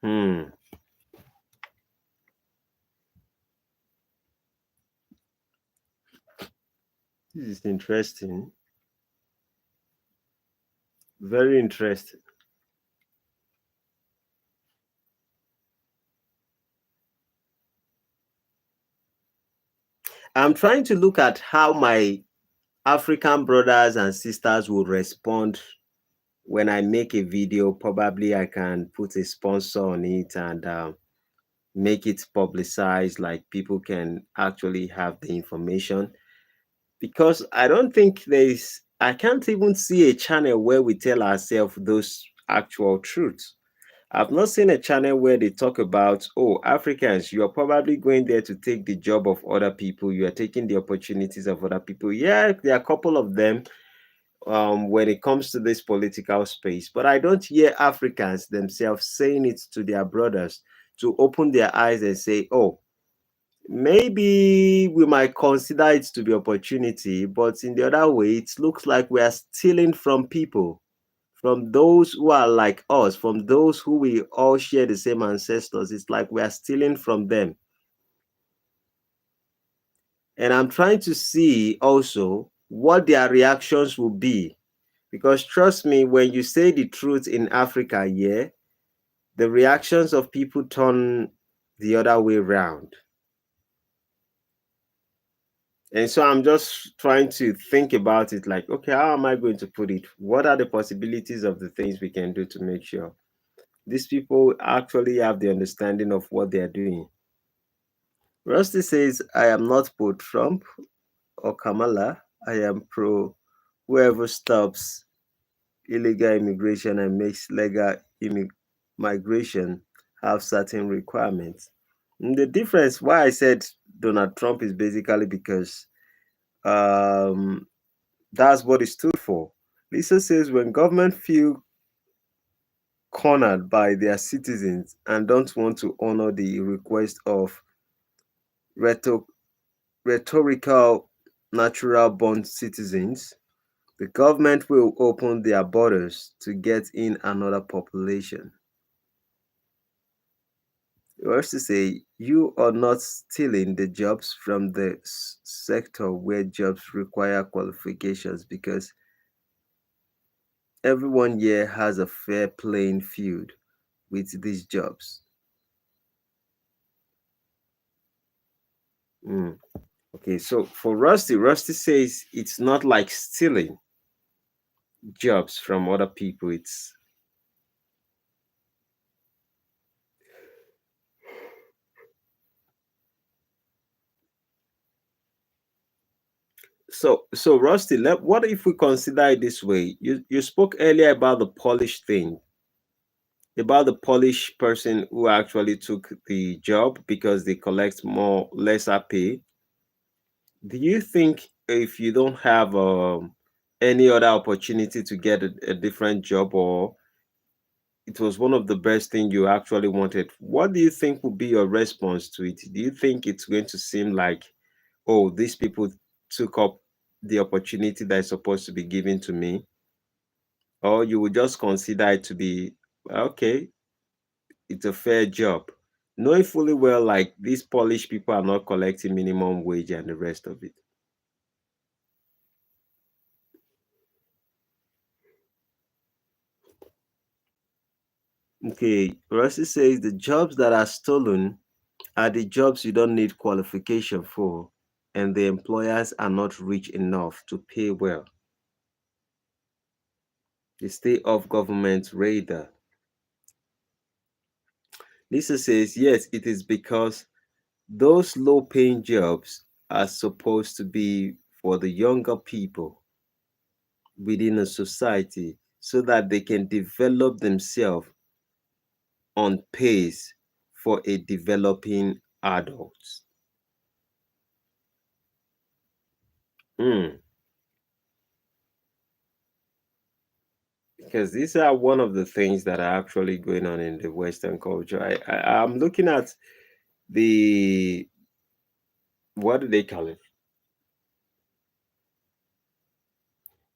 Hmm. This is interesting. Very interesting. I'm trying to look at how my African brothers and sisters will respond when I make a video. Probably I can put a sponsor on it and make it publicized, like people can actually have the information. Because I don't think I can't even see a channel where we tell ourselves those actual truths. I've not seen a channel where they talk about, oh, Africans, you are probably going there to take the job of other people. You are taking the opportunities of other people. Yeah, there are a couple of them when it comes to this political space, but I don't hear Africans themselves saying it to their brothers to open their eyes and say, oh, maybe we might consider it to be opportunity, but in the other way, it looks like we are stealing from people, from those who are like us, from those who we all share the same ancestors. It's like we are stealing from them. And I'm trying to see also what their reactions will be. Because trust me, when you say the truth in Africa, yeah, the reactions of people turn the other way around. And so I'm just trying to think about it like, okay, how am I going to put it? What are the possibilities of the things we can do to make sure these people actually have the understanding of what they're doing? Rusty says, I am not pro Trump or Kamala. I am pro whoever stops illegal immigration and makes legal migration have certain requirements. And the difference why I said Donald Trump is basically because um, that's what it stood for. Lisa says when government feel cornered by their citizens and don't want to honor the request of rhetor- rhetorical natural born citizens, the government will open their borders to get in another population. It was to say, you are not stealing the jobs from the sector where jobs require qualifications because everyone here has a fair playing field with these jobs. Mm. Okay, so for Rusty, Rusty says it's not like stealing jobs from other people. It's so Rusty. What if we consider it this way? You spoke earlier about the Polish thing, about the Polish person who actually took the job because they collect more lesser pay. Do you think if you don't have any other opportunity to get a different job, or it was one of the best thing you actually wanted, what do you think would be your response to it? Do you think it's going to seem like, oh, these people took up the opportunity that is supposed to be given to me, or you would just consider it to be okay, it's a fair job, knowing fully well like these Polish people are not collecting minimum wage and the rest of it? Okay, Rossi says the jobs that are stolen are the jobs you don't need qualification for, and the employers are not rich enough to pay well. They stay off government radar. Lisa says yes, it is because those low paying jobs are supposed to be for the younger people within a society so that they can develop themselves on pace for a developing adult. Mm, because these are one of the things that are actually going on in the Western culture. I'm looking at the, what do they call it?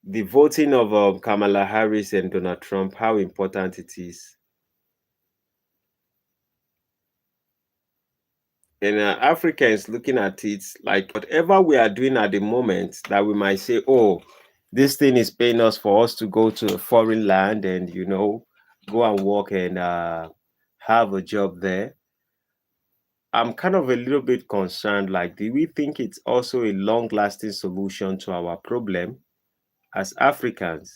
The voting of Kamala Harris and Donald Trump, how important it is. And Africans looking at it like whatever we are doing at the moment, that we might say, oh, this thing is paying us for us to go to a foreign land and, go and work and have a job there. I'm kind of a little bit concerned. Like, do we think it's also a long lasting solution to our problem as Africans?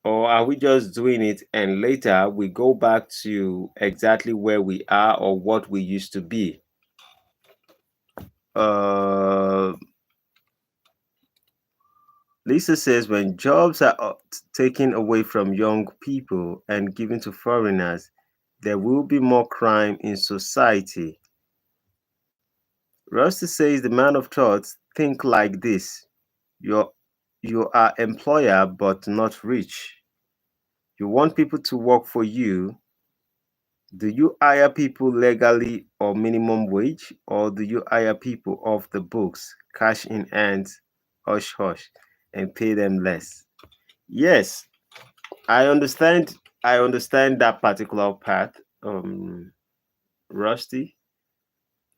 Or are we just doing it and later we go back to exactly where we are or what we used to be? Uh, Lisa says when jobs are taken away from young people and given to foreigners, there will be more crime in society. Rusty says the man of thoughts think like this. You're, you are employer but not rich. You want people to work for you. Do you hire people legally or minimum wage, or do you hire people off the books, cash in hand, hush hush, and pay them less? Yes, I understand that particular path, Rusty.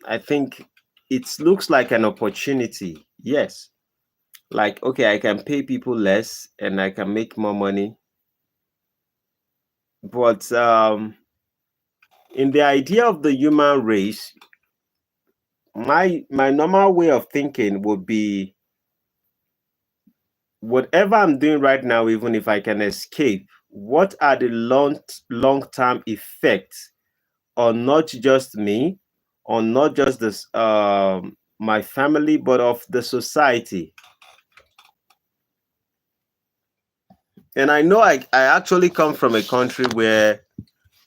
I think it looks like an opportunity. Yes. Like, okay, I can pay people less and I can make more money. But in the idea of the human race, my normal way of thinking would be whatever I'm doing right now, even if I can escape, what are the long term effects on not just me, on not just this my family, but of the society? And I know I actually come from a country where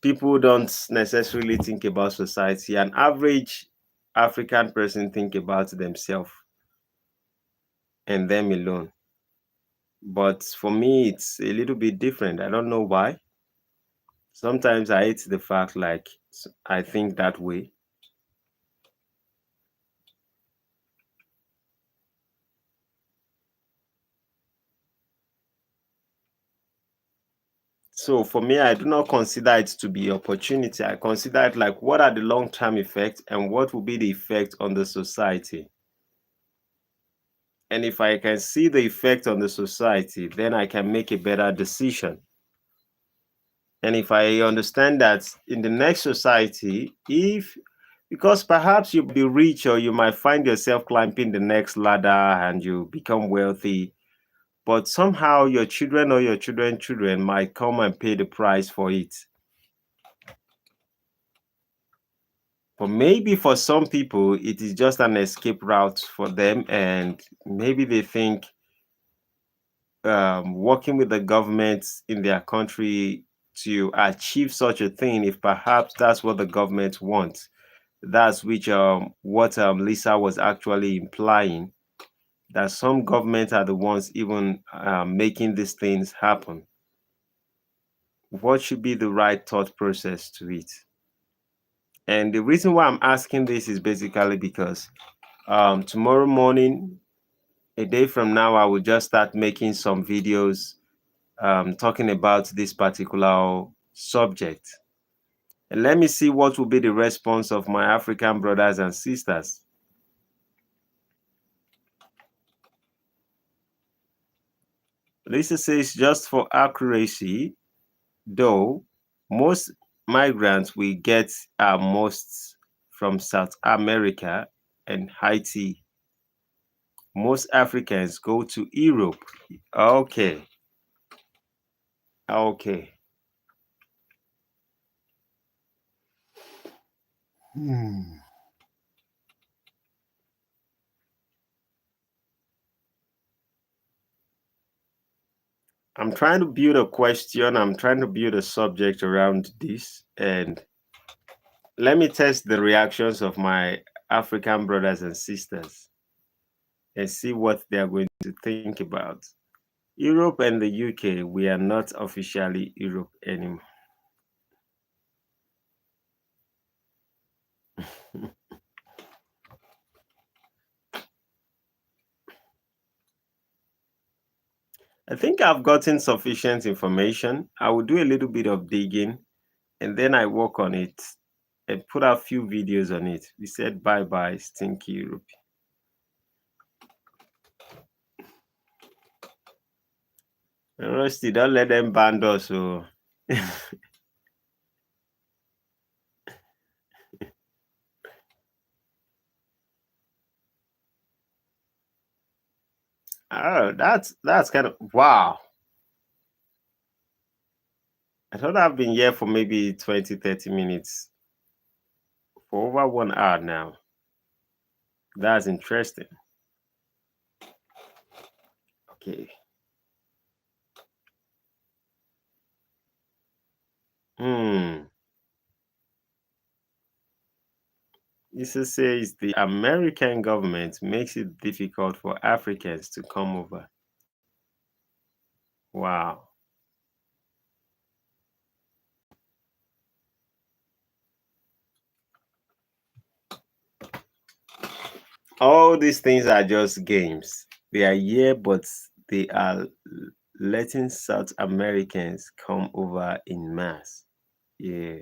people don't necessarily think about society. An average African person think about themselves and them alone. But for me, it's a little bit different. I don't know why. Sometimes I hate the fact like I think that way. So for me, I do not consider it to be opportunity. I consider it like what are the long-term effects and what will be the effect on the society. And if I can see the effect on the society, then I can make a better decision. And if I understand that in the next society, if because perhaps you'll be rich or you might find yourself climbing the next ladder and you become wealthy, but somehow your children or your children's children might come and pay the price for it. But maybe for some people, it is just an escape route for them, and maybe they think working with the government in their country to achieve such a thing, if perhaps that's what the government wants, that's which what Lisa was actually implying, that some governments are the ones even making these things happen. What should be the right thought process to it? And the reason why I'm asking this is basically because tomorrow morning, a day from now, I will just start making some videos talking about this particular subject. And let me see what will be the response of my African brothers and sisters. Lisa says, just for accuracy, though, most migrants we get are most from South America and Haiti. Most Africans go to Europe. Okay, okay. Hmm. I'm trying to build a question. I'm trying to build a subject around this. And let me test the reactions of my African brothers and sisters and see what they are going to think about. Europe and the UK, we are not officially Europe anymore. I think I've gotten sufficient information. I will do a little bit of digging and then I work on it and put out a few videos on it. We said bye bye, stinky Europe. Rusty, don't let them ban us. So. Oh, that's kind of wow. I thought I've been here for maybe 20, 30 minutes for over 1 hour now. That's interesting. Okay. Hmm. This says the American government makes it difficult for Africans to come over. Wow. All these things are just games. They are here, but they are letting South Americans come over in mass. Yeah.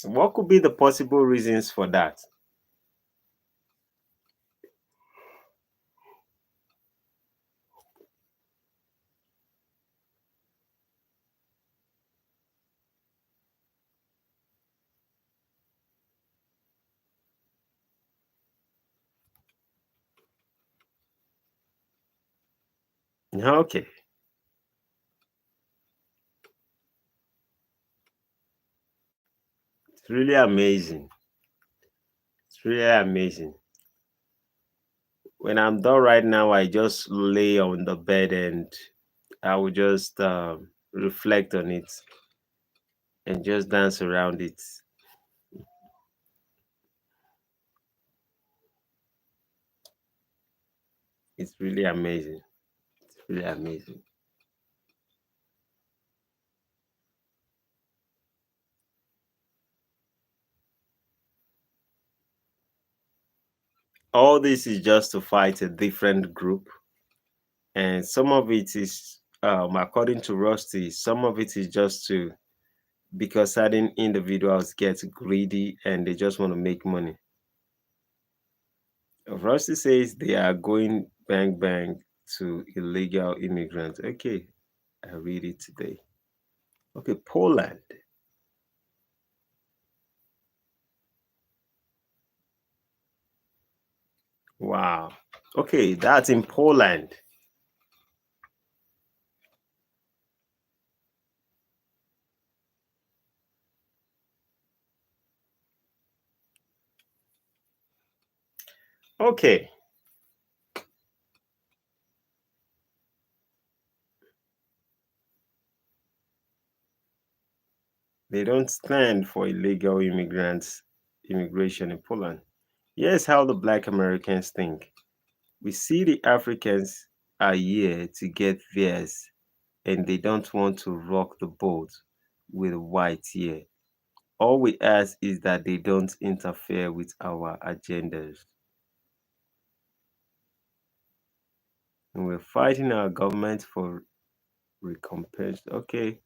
What could be the possible reasons for that? Okay. It's really amazing. It's really amazing. When I'm done right now, I just lay on the bed and I will just reflect on it and just dance around it. It's really amazing. It's really amazing. All this is just to fight a different group, and some of it is, according to Rusty, some of it is just to because certain individuals get greedy and they just want to make money. Rusty says they are going bang bang to illegal immigrants. Okay, I read it today. Okay, Poland. Wow. Okay, that's in Poland. Okay, they don't stand for illegal immigrants immigration in Poland. Here's how the black Americans think. We see the Africans are here to get theirs and they don't want to rock the boat with the whites here. All we ask is that they don't interfere with our agendas. And we're fighting our government for recompense. Okay.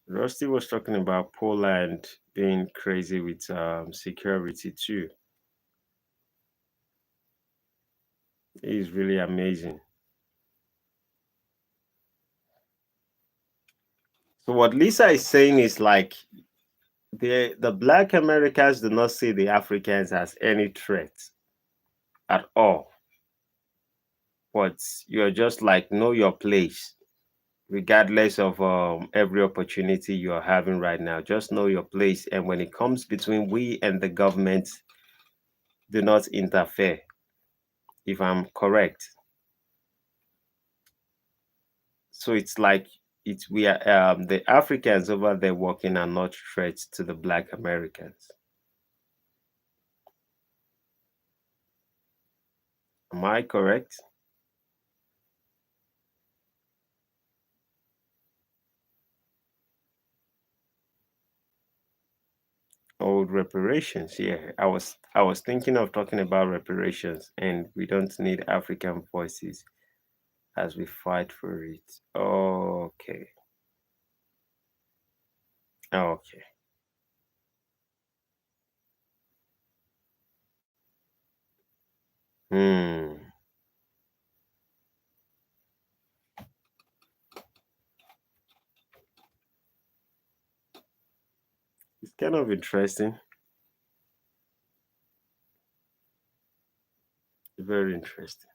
Rusty was talking about Poland being crazy with security too. It is really amazing. So what Lisa is saying is like the black Americans do not see the Africans as any threat at all. But you're just like know your place, regardless of every opportunity you're having right now. Just know your place. And when it comes between we and the government, do not interfere. If I'm correct. So it's like it's we are the Africans over there working are not threats to the black Americans. Am I correct? Old reparations, yeah. I was thinking of talking about reparations, and we don't need African voices as we fight for it. Okay. Okay. Hmm. It's kind of interesting. Very interesting.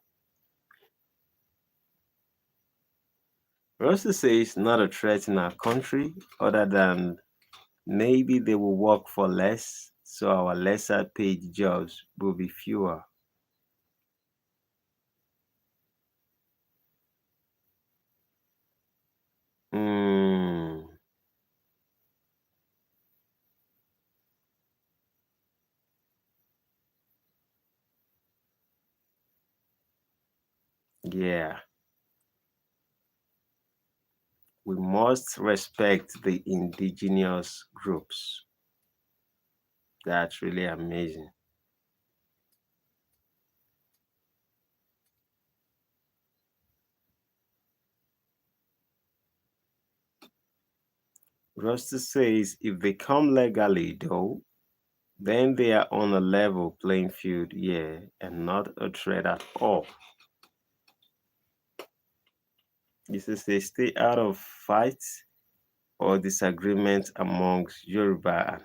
Russia says not a threat in our country, other than maybe they will work for less, so our lesser paid jobs will be fewer. Hmm. Yeah. We must respect the indigenous groups. That's really amazing. Rusty says if they come legally, though, then they are on a level playing field, yeah, and not a threat at all. This is they stay out of fights or disagreements amongst Yoruba and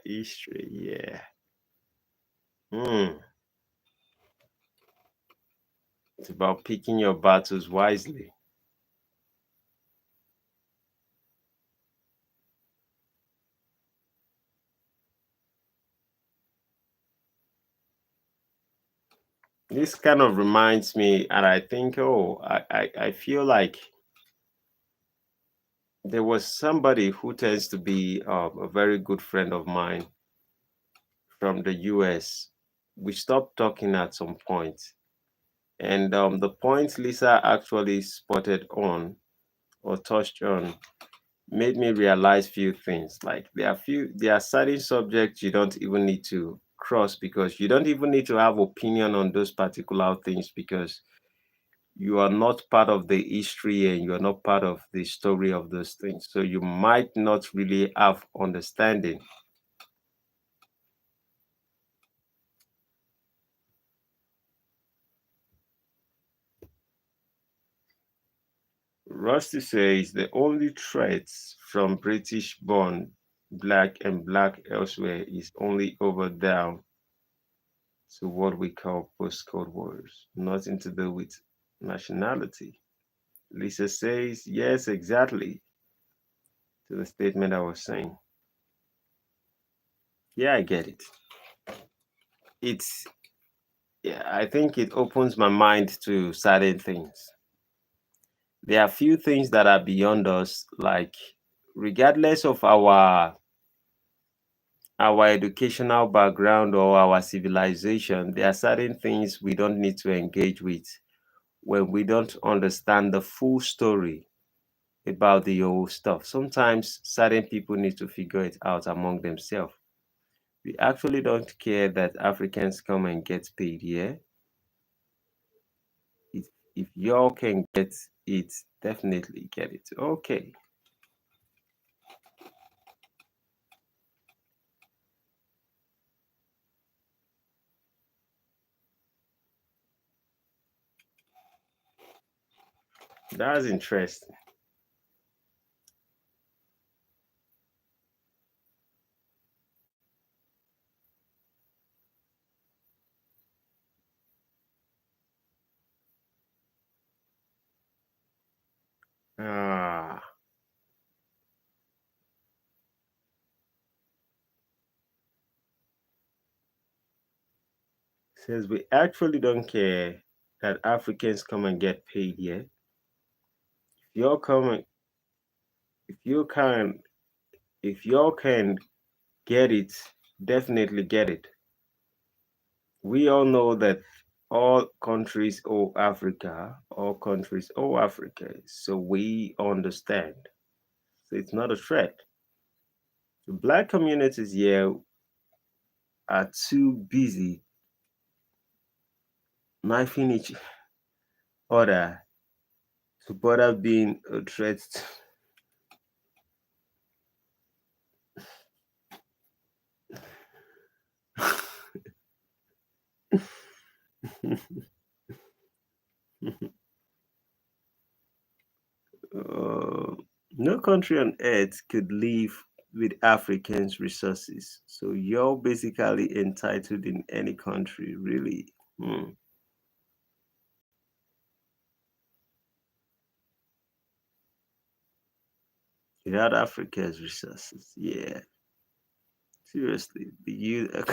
History, yeah. Hmm. It's about picking your battles wisely. This kind of reminds me, and I think, oh, I feel like there was somebody who tends to be a very good friend of mine from the US. We stopped talking at some point. And the point Lisa actually spotted on or touched on made me realize few things. Like there are certain subjects you don't even need to cross because you don't even need to have opinion on those particular things because you are not part of the history and you are not part of the story of those things. So you might not really have understanding. Rusty says the only threats from British born black and black elsewhere is only over down to what we call post-Cold Wars, nothing to do with nationality. Lisa says, yes, exactly, to the statement I was saying. Yeah, I get it. It's, yeah, I think it opens my mind to certain things. There are few things that are beyond us, like regardless of our educational background or our civilization, there are certain things we don't need to engage with when we don't understand the full story about the whole stuff. Sometimes certain people need to figure it out among themselves. We actually don't care that Africans come and get paid here. If y'all can get it, definitely get it. Okay, that's interesting. Ah, says we actually don't care that Africans come and get paid here. If y'all come, if you can, if y'all can get it, definitely get it. We all know that all countries owe Africa, all countries owe Africa, so we understand. So it's not a threat. The black communities here are too busy knifing each other to bother being a threat. Uh, no country on earth could live with Africans' resources. So you're basically entitled in any country, really. Hmm. Without Africa's resources. Yeah. Seriously. The you uh,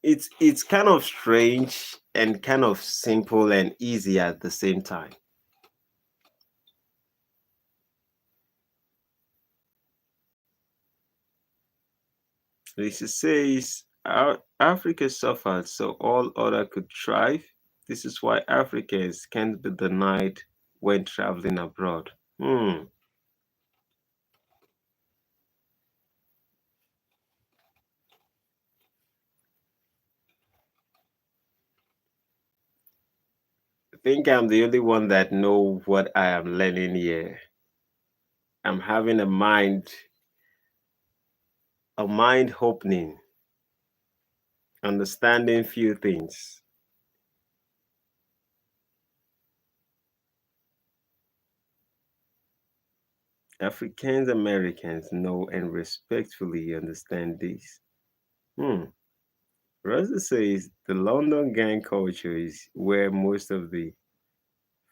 it's kind of strange and kind of simple and easy at the same time. This says Africa suffered so all other could thrive. This is why Africans can't be denied when traveling abroad. Hmm. think I'm the only one that know what I am learning here. I'm having a mind opening, understanding few things. Africans Americans know and respectfully understand this. Hmm. Russell says the London gang culture is where most of the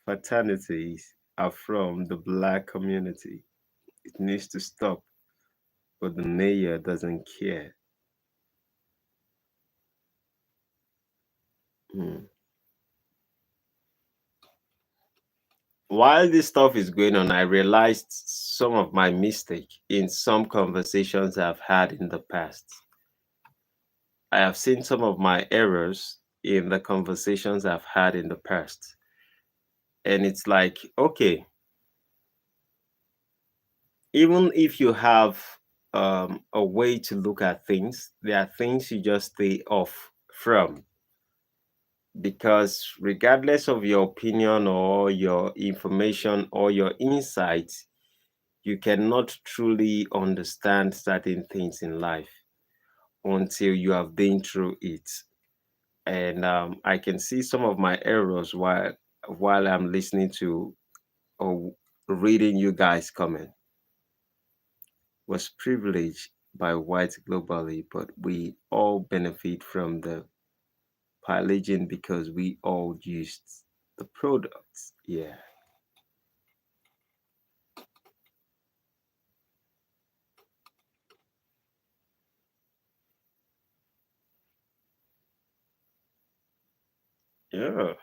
fraternities are from the black community. It needs to stop, but the mayor doesn't care. Hmm. While this stuff is going on, I realized some of my mistake in some conversations I've had in the past. I have seen some of my errors in the conversations I've had in the past. And it's like, okay, even if you have a way to look at things, there are things you just stay off from because regardless of your opinion or your information or your insights, you cannot truly understand certain things in life until you have been through it. And I can see some of my errors while I'm listening to or reading you guys comment. Was privileged by whites globally, but we all benefit from the pillaging because we all used the products. Yeah. Yeah.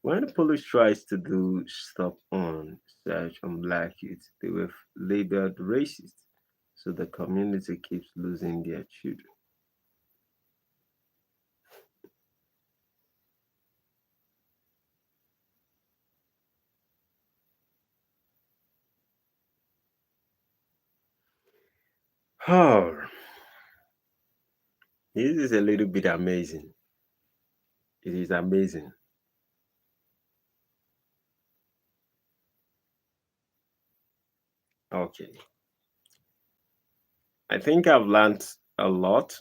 When the police tries to do stop on search on black youth, they were labeled racist. So the community keeps losing their children. Oh, this is a little bit amazing. It is amazing. Okay. I think I've learned a lot.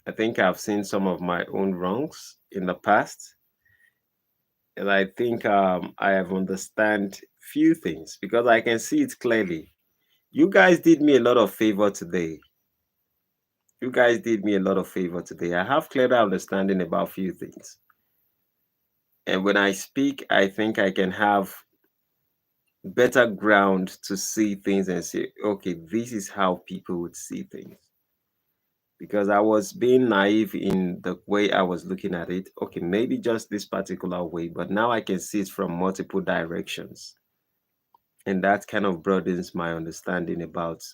I think I've seen some of my own wrongs in the past. And I think I have understand few things because I can see it clearly. You guys did me a lot of favor today. You guys did me a lot of favor today. I have clearer understanding about few things. And when I speak, I think I can have better ground to see things and say, okay, this is how people would see things. Because I was being naive in the way I was looking at it. Okay, maybe just this particular way, but now I can see it from multiple directions. And that kind of broadens my understanding about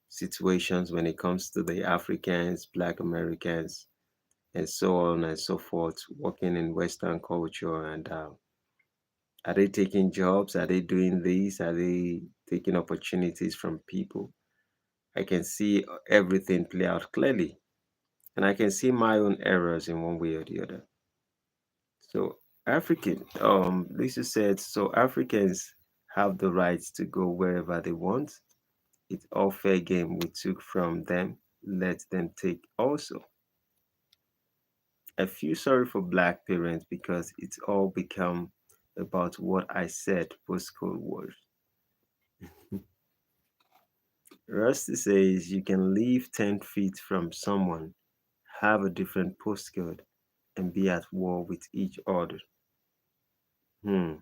situations when it comes to the Africans, Black Americans, and so on and so forth, working in Western culture. And are they taking jobs? Are they doing this? Are they taking opportunities from people? I can see everything play out clearly, and I can see my own errors in one way or the other. So, Lisa said, so Africans have the right to go wherever they want. It's all fair game we took from them. Let them take also. I feel sorry for black parents because it's all become about what I said post Cold War. Rusty says you can live 10 feet from someone, have a different postcode, and be at war with each other. Hmm,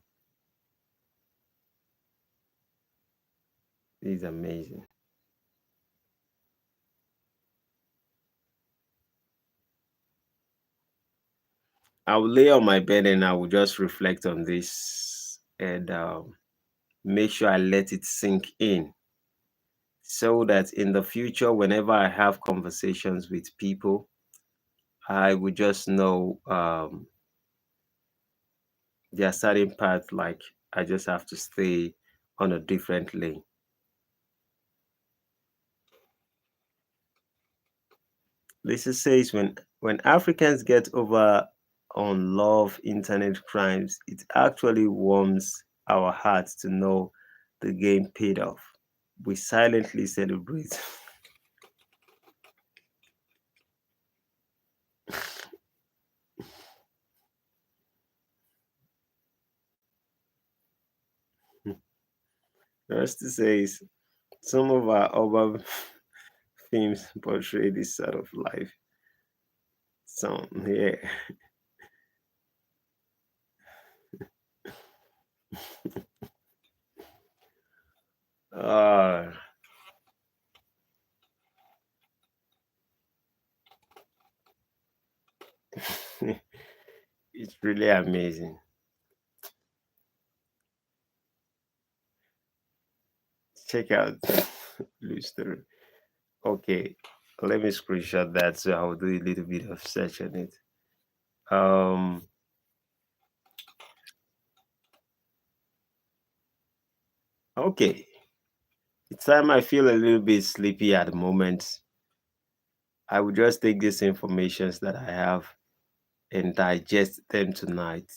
this is amazing. I will lay on my bed and I will just reflect on this and make sure I let it sink in so that in the future, whenever I have conversations with people, I would just know there are certain parts like I just have to stay on a different lane. Lisa says when When Africans get over on love internet crimes, it actually warms our hearts to know the game paid off. We silently celebrate. Rusty says some of our urban films portray this sort of life. Some, yeah. Uh, it's really amazing. Check out Blue Story. Okay, let me screenshot that so I'll do a little bit of search on it. Um, okay. It's time I feel a little bit sleepy at the moment. I will just take these informations that I have and digest them tonight.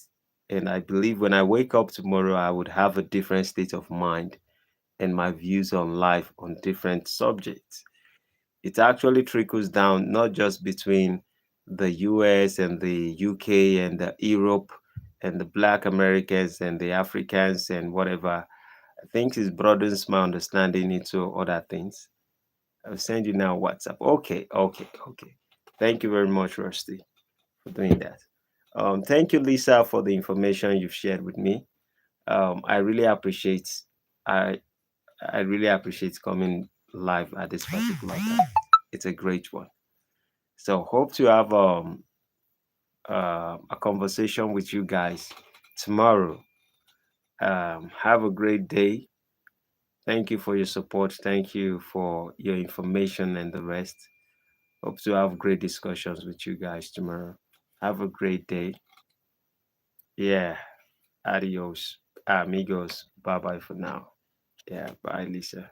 And I believe when I wake up tomorrow, I would have a different state of mind and my views on life on different subjects. It actually trickles down not just between the US and the UK and the Europe and the Black Americans and the Africans and whatever. I think it broadens my understanding into other things. I'll send you now WhatsApp. Okay, okay, okay. Thank you very much, Rusty, for doing that. Thank you, Lisa, for the information you've shared with me. I really appreciate. I I really appreciate coming live at this particular time. It's a great one. So hope to have a conversation with you guys tomorrow. Have a great day. Thank you for your support. Thank you for your information and the rest. Hope to have great discussions with you guys tomorrow. Have a great day. Yeah. Adios, amigos. Bye bye for now. Yeah. Bye, Lisa.